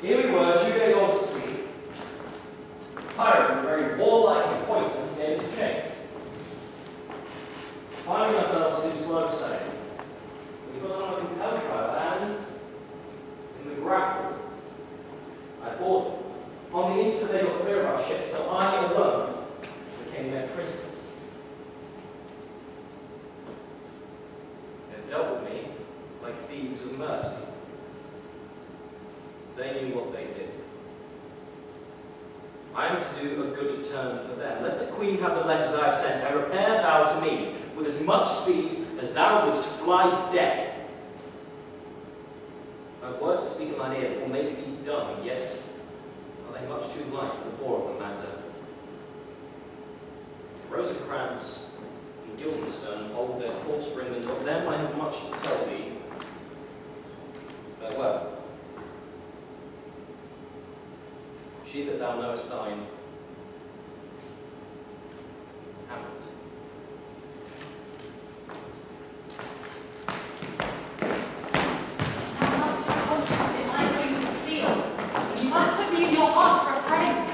Here we were, 2 days old at sea. Pirates were very warlike and pointless gave us a chase. Finding ourselves too slow to sail, we got on a compelled trial and, in the grapple, I boarded. On the instant they got clear of our ship, so I alone became their prisoner. They dealt with me like thieves of mercy. They knew what they did. I am to do a good turn for them. Let the Queen have the letters I have sent, and repair thou to me with as much speed as thou wouldst fly death. I have words to speak in thine ear that will make thee dumb, yet are they much too light for the bore of the matter. Rosencrantz and Guildenstern hold their court for England, of them I have much to tell thee. Farewell. She that thou knowest thine, Hamlet. Thou must have confidence in my acquaintance seal, and you must put me in your heart for a friend.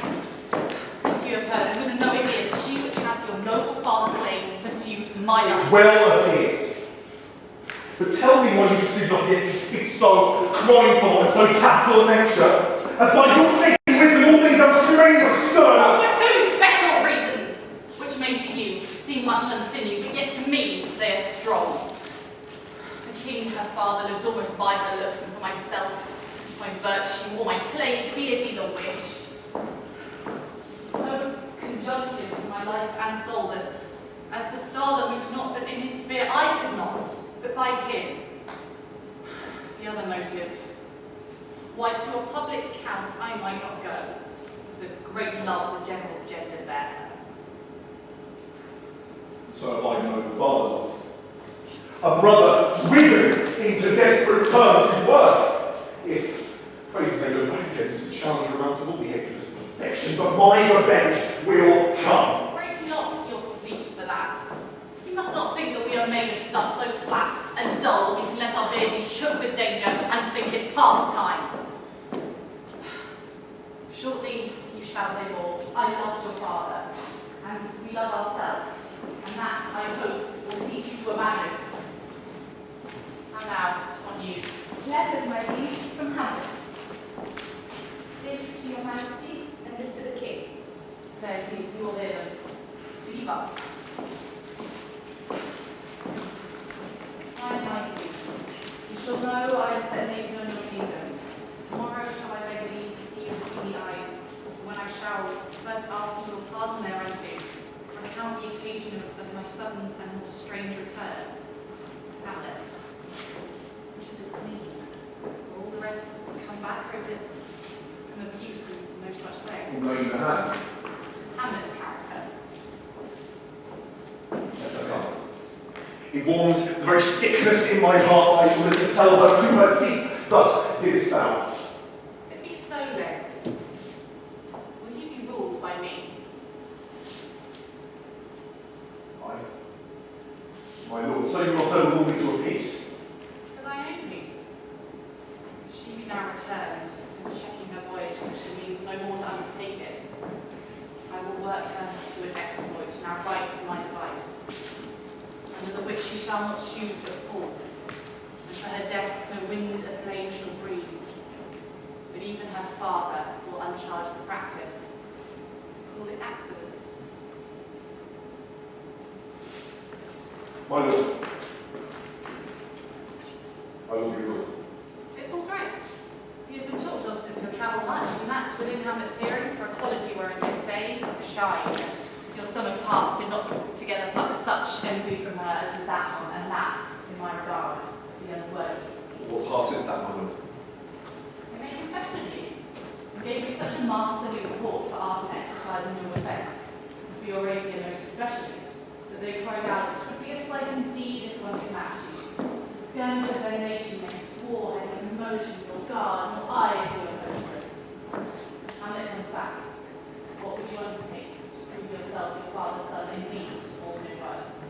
Since you have heard, and with a knowing ear, that she which hath your noble father slain pursued my life. Well appears. But tell me why you do not yet speak so chronicle and so capital a nature, as by your thinking wisdom all things unstrained or stern. All for two special reasons, which may to you seem much unsinning, but yet to me they are strong. The king, her father, lives almost by her looks, and for myself, my virtue, or my plague, be it either wish. So conjunctive to my life and soul that, as the star that moves not but in his sphere, I could not, but by him. The other motive, why to a public account I might not go, is the great love the general gender bear. So have I known the father lost. A brother driven into desperate terms is worth. If praise may go back against the challenger amount of all the hatred of perfection, but my revenge will come. Break not your sleeps for that. You must not think that we are made of stuff so flat and dull that we can let our beard be short love ourselves, and that, I hope, will teach you to imagine. And now, on news. Letters, my liege, from Hamlet. This to your majesty, and this to the king. Laertes, you will hear them. Leave us. My knighty, you shall know I have set naked on your kingdom. Tomorrow shall I beg leave to see you between the eyes, when I shall first ask you your pardon thereunto, recount the occasion of my sudden and more strange return. Hamlet, what should this mean? Will all the rest come back, or is it some abuse and no such thing? Blowing the hand. It's Hamlet's character. Let her come. It warms the very sickness in my heart. I shall live to tell her to her teeth. Thus didst thou. If be so, Laertes, will you be ruled by me? My lord, so you not only rule me to a peace? To thine own peace. She be now returned, is checking her voyage, which it means no more to undertake it. I will work her to an exploit, now ripe in my device, under the which she shall not choose but fall, and for her death no wind of blame shall breathe, but even her father will uncharge the practice. Call it accident. My lord, I will be ruled. It falls right. You have been talked of since your travel much, and that within Hamlet's hearing for a quality wherein they say you shine. Your sum of parts did not together pluck such envy from her as in that one, and that, in my regard, the unworthiest. What part is that, my lord? I made confession of you, and gave you such a masterly report for art and exercise in your defence, and for your rapier most especially, that they cried out, it would be a slight indeed if one could match you. The skirms of their nation they swore had no motion, nor guard, nor eye for your opponent. Hamlet comes back. What would you undertake to prove yourself your father's son indeed, all no violence?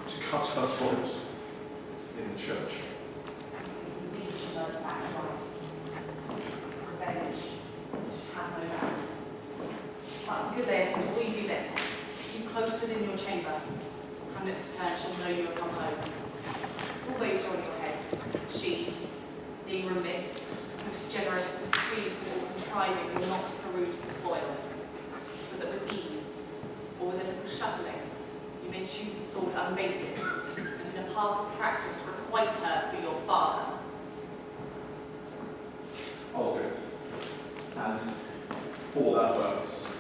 To cut her throat in the church. This indeed should not sacrifice. Revenge should have no bounds. But good Laertes, will you do this? Keep close within your chamber. Hamlet returns shall know you have come home. All wage on your heads. She, being remiss, most generous and free from all contriving, will not peruse the foils, so that with ease, or with a little shuffling, you may choose a sword unmated, and in a pass of practice requite her for your father. I'll do it. And for that purpose,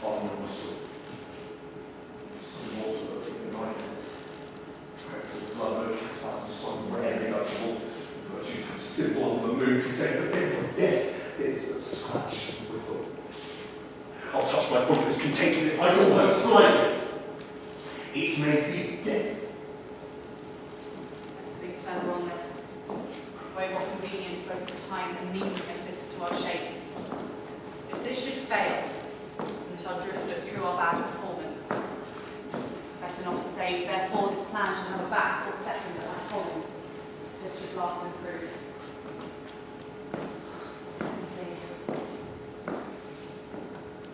on my sword. Some water that in my practical blood, no cast out some rarely notable virtues of simple under the moon can save the thing from death. It is but scratch with hope. I'll touch my foot with this contagion if I call her slightly. It may be death. Let's think further on this. Weigh what convenience both the time and means may fit us to our shape. If this should fail, we shall drift it through our bad performance. Better not assayed, therefore this plan shall have a back or second that I hold. This should last and prove. Let me see.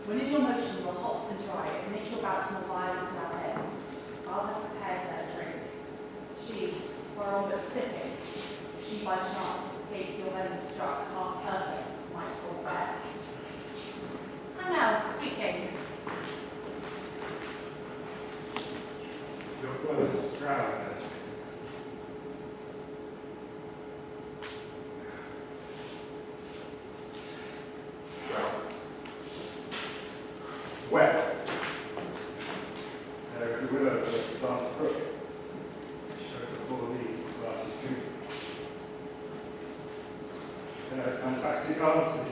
When in your motion you are hot and dry, and make your bouts more violent to that end, rather prepare her a drink. She, whereon but sipping, if she by chance escape your venom struck, half purpose might forbear. And now, sweet king. Your words drown her. Where? There is a willow that starts to crook. It shows a Polonius glasses too. There is fantastic answer.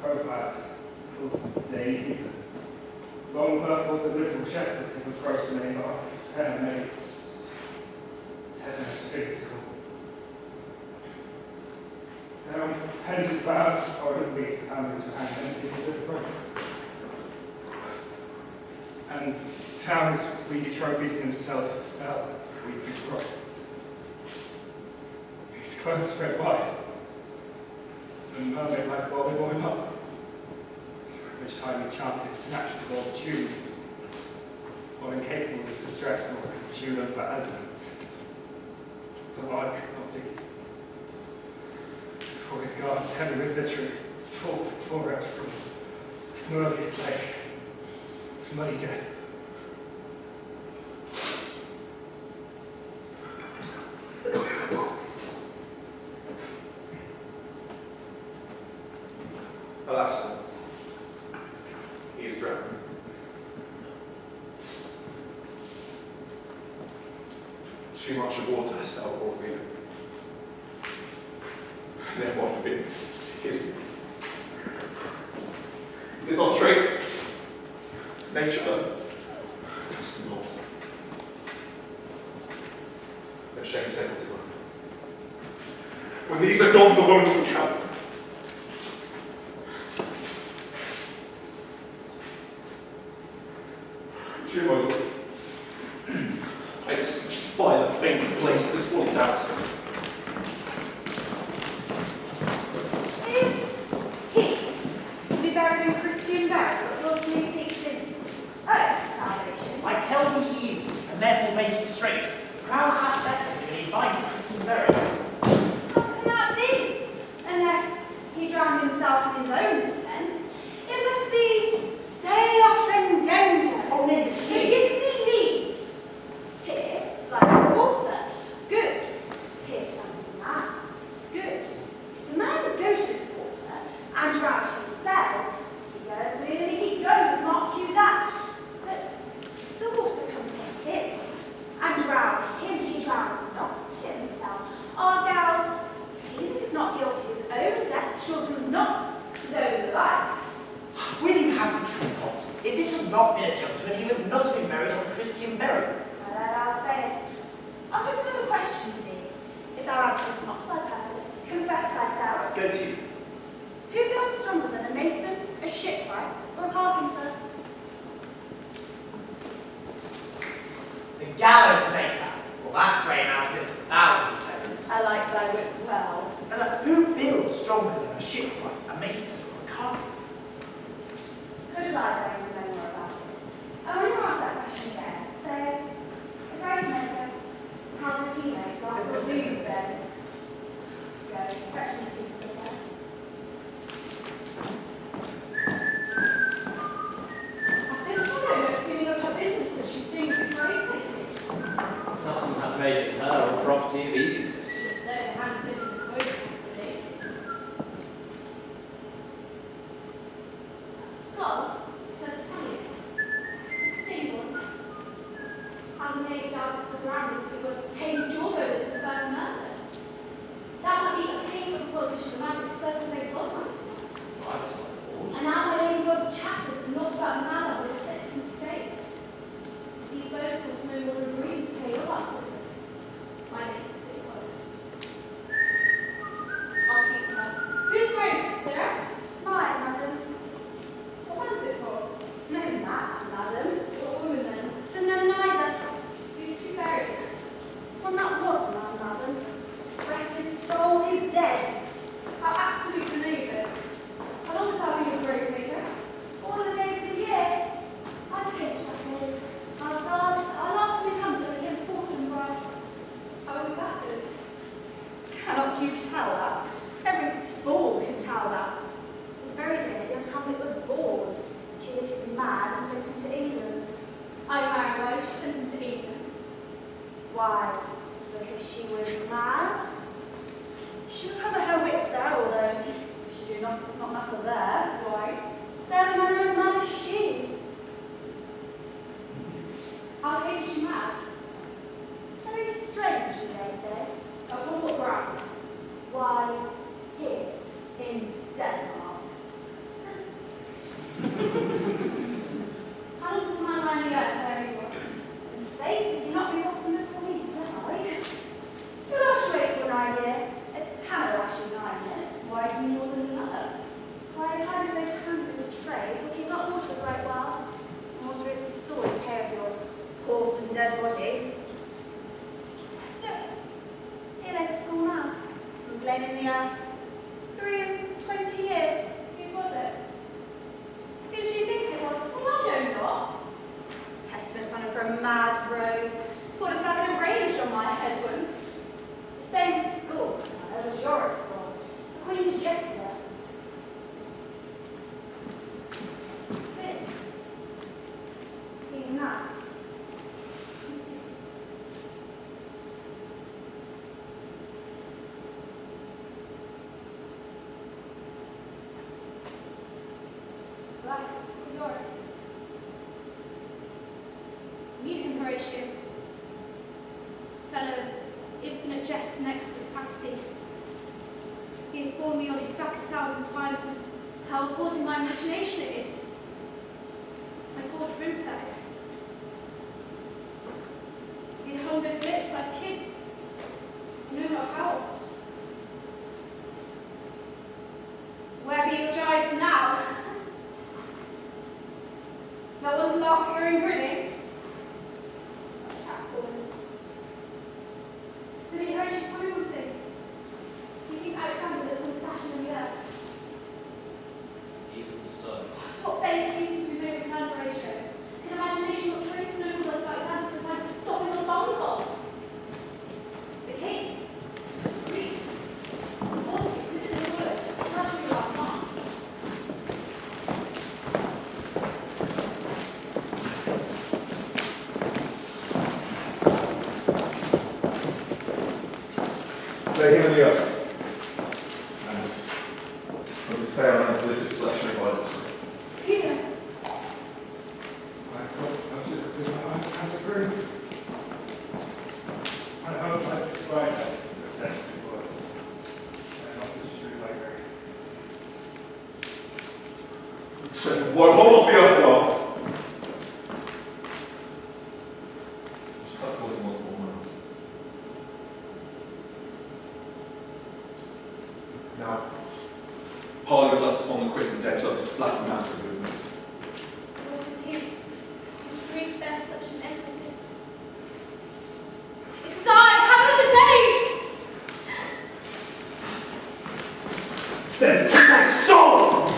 Crowbacks, full of daisies, and long purples of little shepherds with a gross name of hair maids, tetanus physical. Pendant boughs, or it beats the hand into hand, and it is the broken. And town his weedy trophies in himself fell, weeping rock. His clothes spread wide, and mermaid like what we warm up. But which time he chanted snatches of old tunes, while incapable of his distress or tuned unto that element. The line could not be. For his gardens heavy with victory, for it from his noisy slave, his muddy death. Alas, he is drowned. Too much of water has now brought me. Therefore forbidden to kiss me. It is our trait. Nature custom laws. Let shame settle to run. When these are gone, the woman will count. Dear my lord, I beseech fire that faint place for this falling doubt. Is he buried in Christian burial? Lord seeks his salvation? I tell thee he is, and therefore make it straight. The crown hath settled him, and he finds a Christian burial. How can that be? Unless he drowned himself in his own defence. It must be say offendendo. Oh, nay, Give me leave. Here lies the water. Good. Here stands the man. Good. If the man go to this water and drown himself, he goes wherever he goes, mark you that. But the water comes to him and drown him. He drowns not himself. Argal, he that is not guilty of his own death shortens not his own life. Will you have the true thought? If this had not been a gentleman, he would not have been buried on Christian burial. Well, thou sayest. I'll put another question to thee. If thou answerest not to thy purpose, confess thyself. Go to. Who builds stronger than a mason, a shipwright, or a carpenter? The gallows maker. Well, that frame outlives 1,000 tenants. I like thy wits well. And who builds stronger than a shipwright, a mason, or a carpenter? Could I learn to know more about it? I want to ask that question again. Say, a great maker, how does he make lots of moves then? Go, questions to you there. I think I know the feeling of her business that she sings a great making. Mustn't have made it her a property of easiness. She has certainly handled it in the poetry of the ladies. Skull, can I tell you? Singles. How the maid does us around as if it were Kane's jawbone for the first murder. That might be a painful politician, a man with certainly made blood rights. And now my lady Rod's chaplains have knocked about mad up with a Saxon state. These bones cost no more than green to pay your last with them. My name's Pippa. I'll speak to her. Whose grace, Sarah? Mine, madam. What is it for? No man, madam. What woman then? And no neither. Who's to be buried in it? Well, that was a man, madam. Rest his soul is dead. How absolute the name is. How long has that been a grave maker? All the days of the year. I came to that place. Our last we come to him Fortinbras. How was that since? Cannot you tell that? Every fool can tell that. This very day young Hamlet was born. She that is mad and sent him to England. I married why was she sent him to England? Why? Because she was mad? She recover her wits there, although she do not, does not matter there. Why? There the man is mad as she. How came she mad? Very strange, you may say. Upon what ground? Why, here, in Denmark. How long does a man lie in the earth there anymore? And faith, if you not be rotten before me, die. Good Oshway to an idea, a tanner lashing 9 minutes. Why do you more than another? Why is highly so tannered with his trade, will for a mad rogue. Poured a flagon of rage on my head once. The same school, as yours for. The Queen's jester. This. Even that. You him, Horatio. Fellow of infinite jest and excellent fancy. He hath borne me on his back 1,000 times, and how according my imagination it is. My poor Drimsack. He had hung those lips I've kissed. I know not how oft. Where be your jibes now? No one to laugh at your own grinning? But in Horatio, tell me one thing. Do you think Alexander lives on his fashion in the earth? Even so. What base uses we may return, Horatio? Can imagination not trace the noble as Alexander supplies to stop him on the bungle? The king? Greek? Polonius, listen to the word. How do you like mine? Lay him in the earth. And let us stay on our religious flesh and violence. Peter. I hope I'm through. I hope I provide the best it was. And not destroy like Won't hold off the earth well. Just cut poison once more. Now, pile your dust upon the quick and dead till this flatten out of you. What is he? Whose grief bears such an emphasis? It is I, Hamlet the Dane! Then take my soul!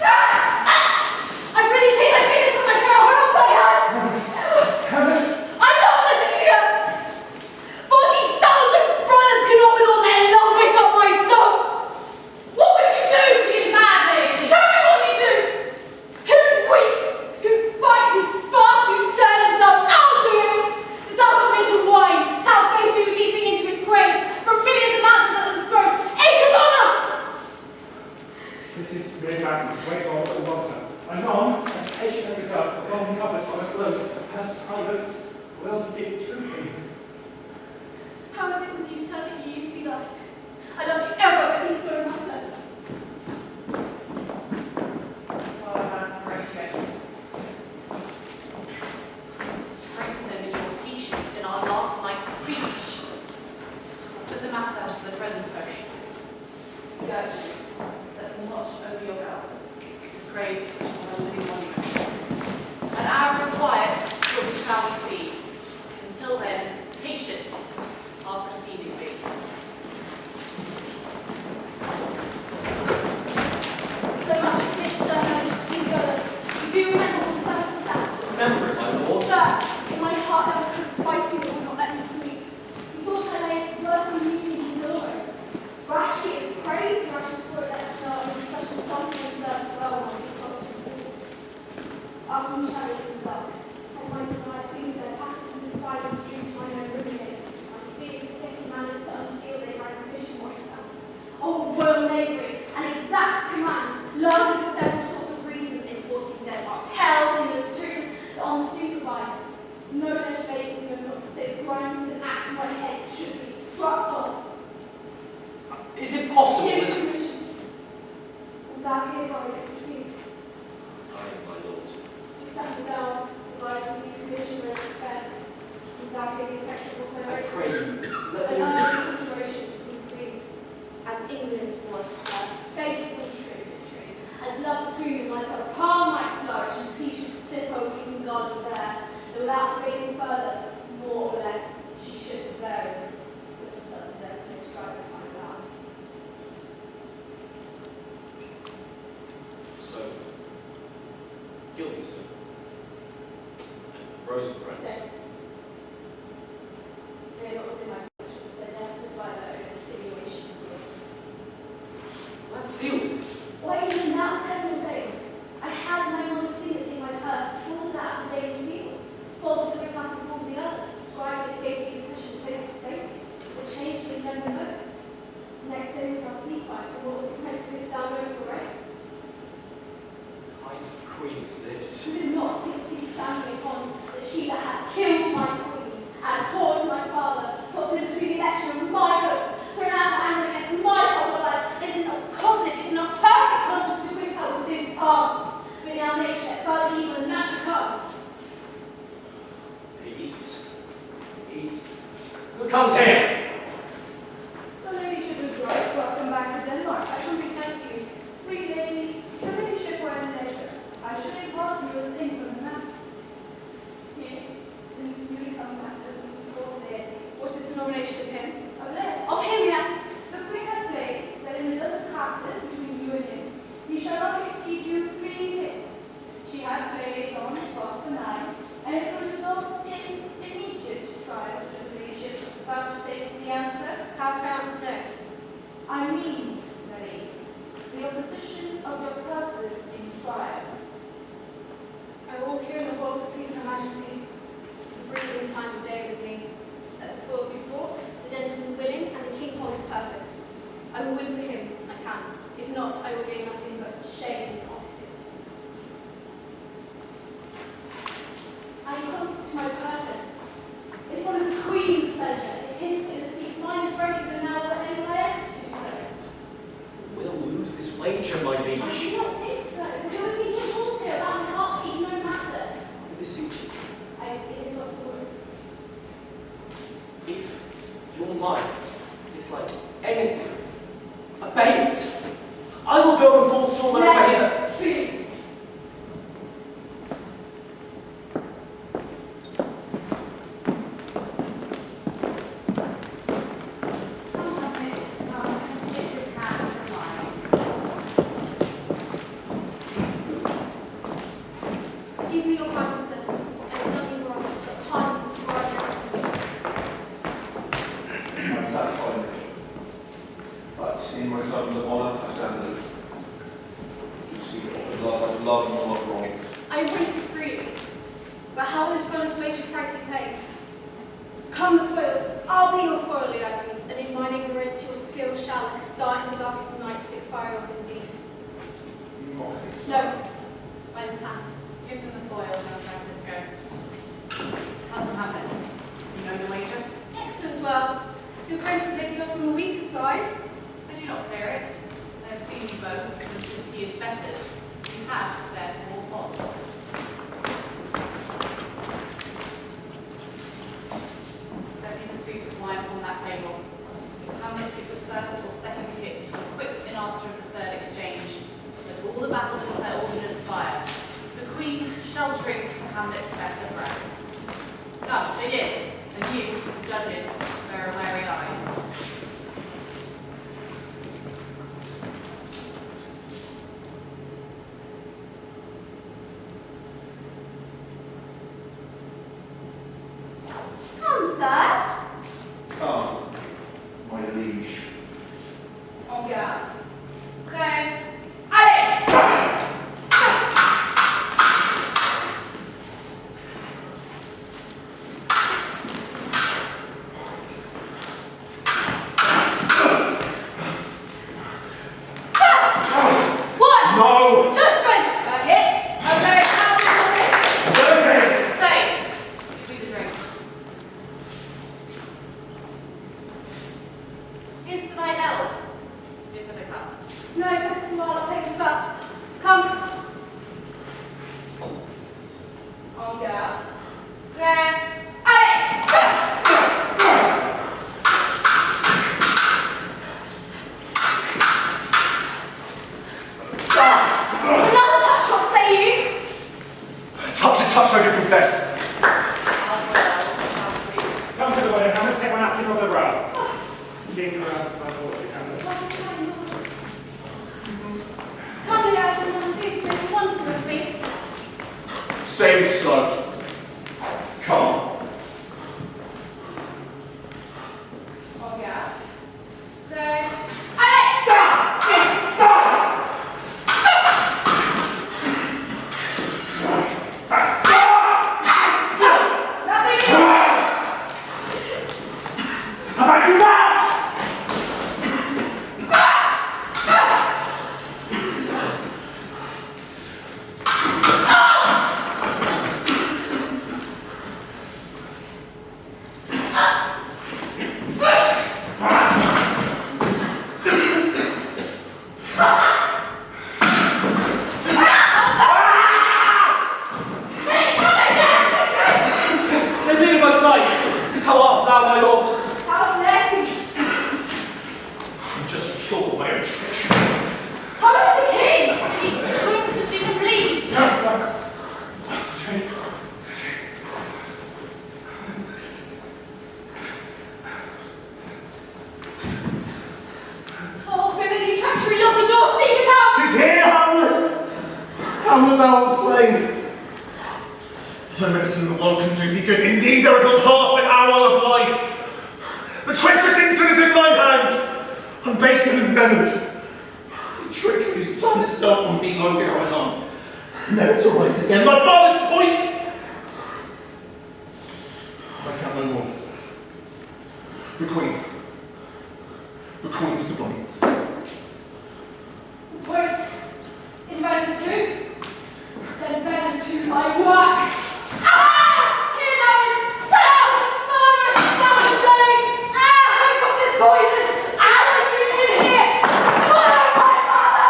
I really take my fingers from my girl, hold my hand! Hamlet! I love Amelia! 40,000 brothers cannot with all their love make up my soul! What would you do? She is mad, lady! Show me what you do! Who'd weep? Who'd fight? Who'd fast? Who'd tear themselves? I'll do it! To start from me to wine, to outface me leaping into his grave, from millions of mountains at the throne, acres on us! This is mere madness. Wait on, but welcome. Anon, as patient as a dove, the golden covers on her slows, her silence will seek truly. How is it with you, sir, that you used to be thus? I loved you ever, but these don't matter. Well done, Horatio. Strengthen your patience in our last night's speech. Put the matter to the present potion. Gertrude, set some watch over your bell. This grave shall a living monument. An hour of quiet, what shall we see? Until then, patience, our proceeding be. So much for this, sir, I should see the other. You do remember all the circumstances? Remember it, my lord. Sir, in my heart there was a kind of fighting that would not let me sleep. You thought I lay worse than meetings in Dilworth. Rashly and praised the Russian spirit let us know it was a special something reserved well when I was across the pool. Up in shadows and dark, had my desire feeling their packets and defied and drew to my own ruminating. My fierce kiss manners to unseal their recognition what I found. Oh, royal knavery, an exact command, larger than several sorts of reasons importing Denmark. Tell him as truth that on the supervised, no legislating him not to sit grinding with an axe in my head should be struck off. Is it possible His that... commission. And that hereby proceed. Aye, my lord. He sat me down, devised a new commission ready to bed. And that being effective also I raised pray an you, let me... earnest conjuration with the Queen, as England was her faithfully tributary, as love between them like a palm might flourish and peace should slip her wheezing garden bare, though without debating further, more or less, she should have variance, but to Sutton's death no strive to find out. So, Guildenstern and Rosencrantz. Dead. They are not within my conscience. Their death was by their own insinuation of guilt. Let's seal this. Why even that several days? I had my mother's signature in my purse, which wasn't that of the daily seal. Folded the example of all the others, described it, gave the impression of place to safety. It changed in never know. Next day was our sea fight, and what was supposed to be down most already. What kind of queen is this? She did not think to see standing upon that she that had killed my queen and torn my father, put in between the election of my hopes, for an act of anger against my proper life, is not cosset, is not perfect conscience to quiz her with this arm. But in our nature, further evil and that should come. Peace. Peace. Who comes here? Your ladyship is right. Welcome back to Denmark. I humbly thank you. Sweet lady, your ladyship were in leisure. I should impart you a thing from the man. Here, things really come back to the Laertes. What is the nomination of him? Of Laertes. Of him, yes. The queen hath played that in the other castle between you and him, he shall not exceed you 3 hits. She hath played on 12th the 9th, and it will result in immediate trial of your ladyship. Vouchsafe the answer. How pronounced no? I mean, lady, the opposition of your person in trial. I walk here in the hall for please her majesty. It is the breathing time of day with me. Let the fools be brought, the gentleman willing, and the king holds purpose. I will win for him, I can. If not, I will gain nothing but shame out of his. I am constant to my purpose. If one of the queen's pleasure, if his speaks, mine is ready, so now let any I ever do so. We'll lose this wager, my I do liege. not think so. There would be no rules here about an heartbeat, no matter. I beseech you, It is not the word. if your mind dislike anything, obey it. I will go and forestall and obey her. Yes, true. Give me your pardon, sir. I have done you wrong, but pardon is your right answer. I'm satisfied. But in my terms of honour, I stand aloof. You see, offered love, I'd love and not wrong it. I embrace it freely. But how will this brother's wager frankly pay? Come the foils, I'll be your foil, Laertes, and in mine ignorance your skill shall, like a star in the darkest night, stick fire off indeed. Not this. No, by this hand. Give them the foils, young Francisco. Cousin Hamlet, you know the wager? Excellent, well, your grace has laid the odds on the weaker side. I do not fear it. I have seen you both, and since he is bettered, you have therefore odds. Set me the stoops of wine upon that table. If Hamlet took the first or second hit, or quit in answer of the third exchange, but all the battlements their ordnance fire. The Queen shall drink to Hamlet's better breath. Come, begin, and you, judges, bear a wary eye. Come, sir. Come, my liege. En garde. Prêt. Allez! No! Judgment! A hit! A very powerful hit! Okay! Stay! Give me the drink. Here's to thy health. Give her the cup. No, thanks to all, I'll take this first. Come. En garde. Prêt. Allez! Another touch, what say you? Touch, I do confess. Come to the wedding, Hamlet, take one napkin off the brow. Leave the rest aside for what you can. Come, Laertes, I'm pleased to make you once with me. Same son. about, my lord? How's Laertes? I'm just killed by a treachery. How is the king? He swims to see him bleed. Oh, villainy, treachery, lock the door, seek it out! 'Tis here, Hamlet! Hamlet, thou art slain. No medicine in the world can do thee good. Indeed, there is not half an hour of life. The treacherous instant is in thine hand, and base and envenomed. The treachery has turned itself on thee long ere I long, never to rise again. Thy father's poison! I can no more. The Queen's to blame. Wait, invented too? Then invented to my work. Ah! Here thou yourself, murderous bastard! Ah! Drink up this poison! Out of union here! Murder my mother!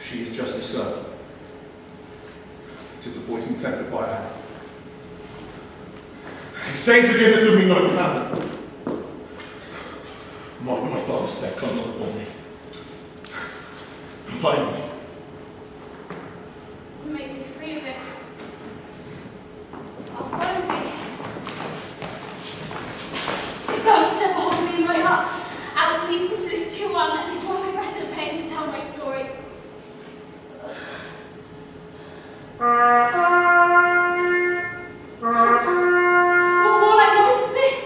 She is justly served. 'Tis a poison tempted by her. Exchange forgiveness with me, noble Hamlet. Mark my father's death come not upon me. Finally. Make me free of it. I'll follow thee. If thou step hold me in my heart, I'll speak from Felicity one, let me draw my breath in pain to tell my story. What warlike noise is this?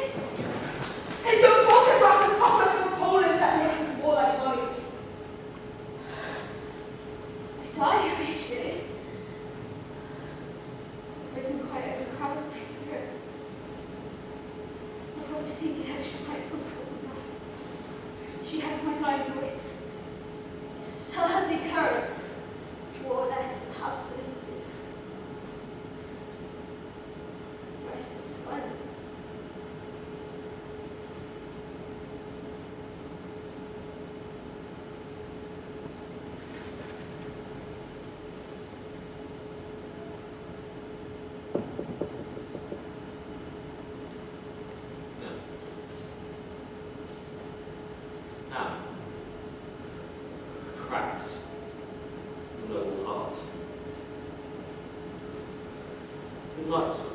'Tis your photograph of Pippa from Poland that makes this warlike noise. I die, Horatio. Risen quite overcrowds my spirit. I will receive the head of my soul from us. She has my dying voice. Just tell her the occurrence. Laertes have solicited. Rest is silence. Now, cracks the noble heart. Good night, Sutton.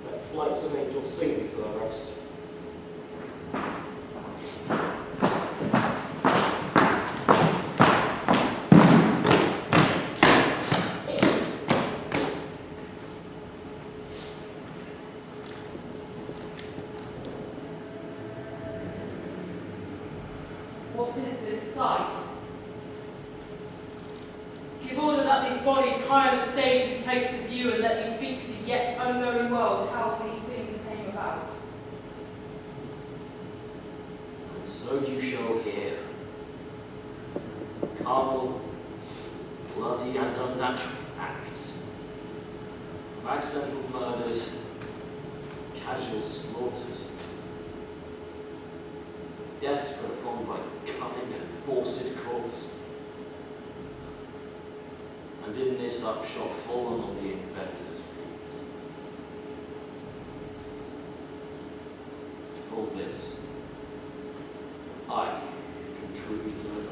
Let flights of angels sing thee to thy rest. What is this sight? Give order that these bodies high on the stage be placed to view, and let me speak to the yet unknown world how these things came about. And so you shall hear. Carnal, bloody and unnatural acts of accidental murders, casual slaughters, deaths put upon by cunning and forced cause, and in this upshot fallen on the inventor's feet. All this I contribute to it.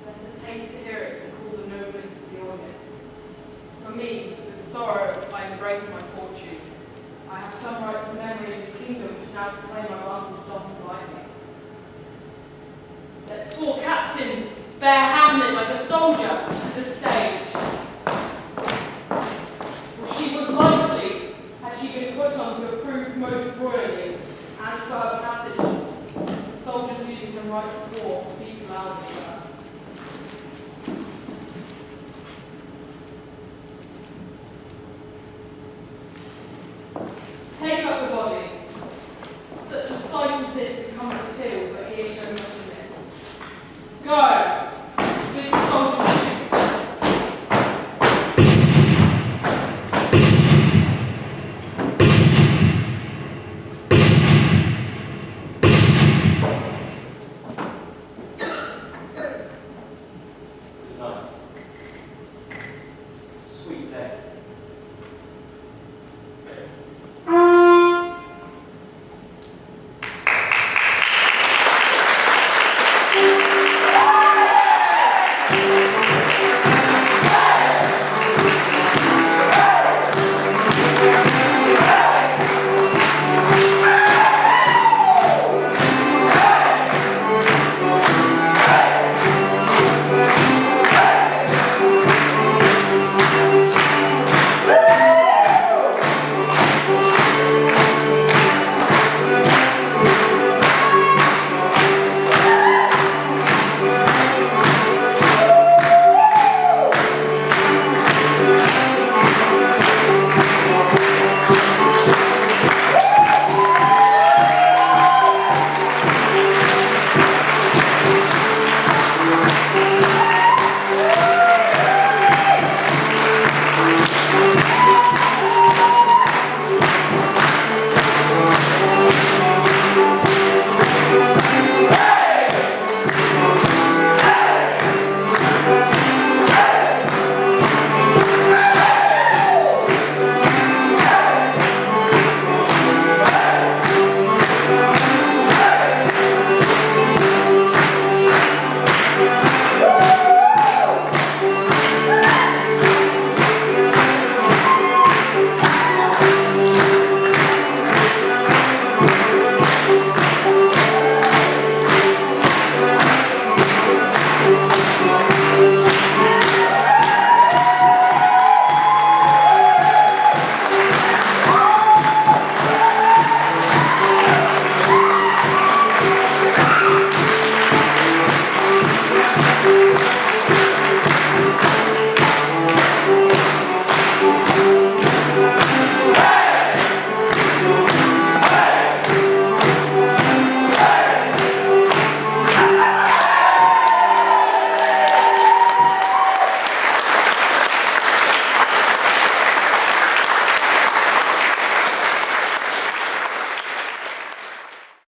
Let us haste to hear it and call the noblest to the audience. For me, with sorrow, I embrace my fortune. I have some rights to memory in this kingdom which now proclaim my uncle's doth delight me. Let 4 captains bear Hamlet like a soldier,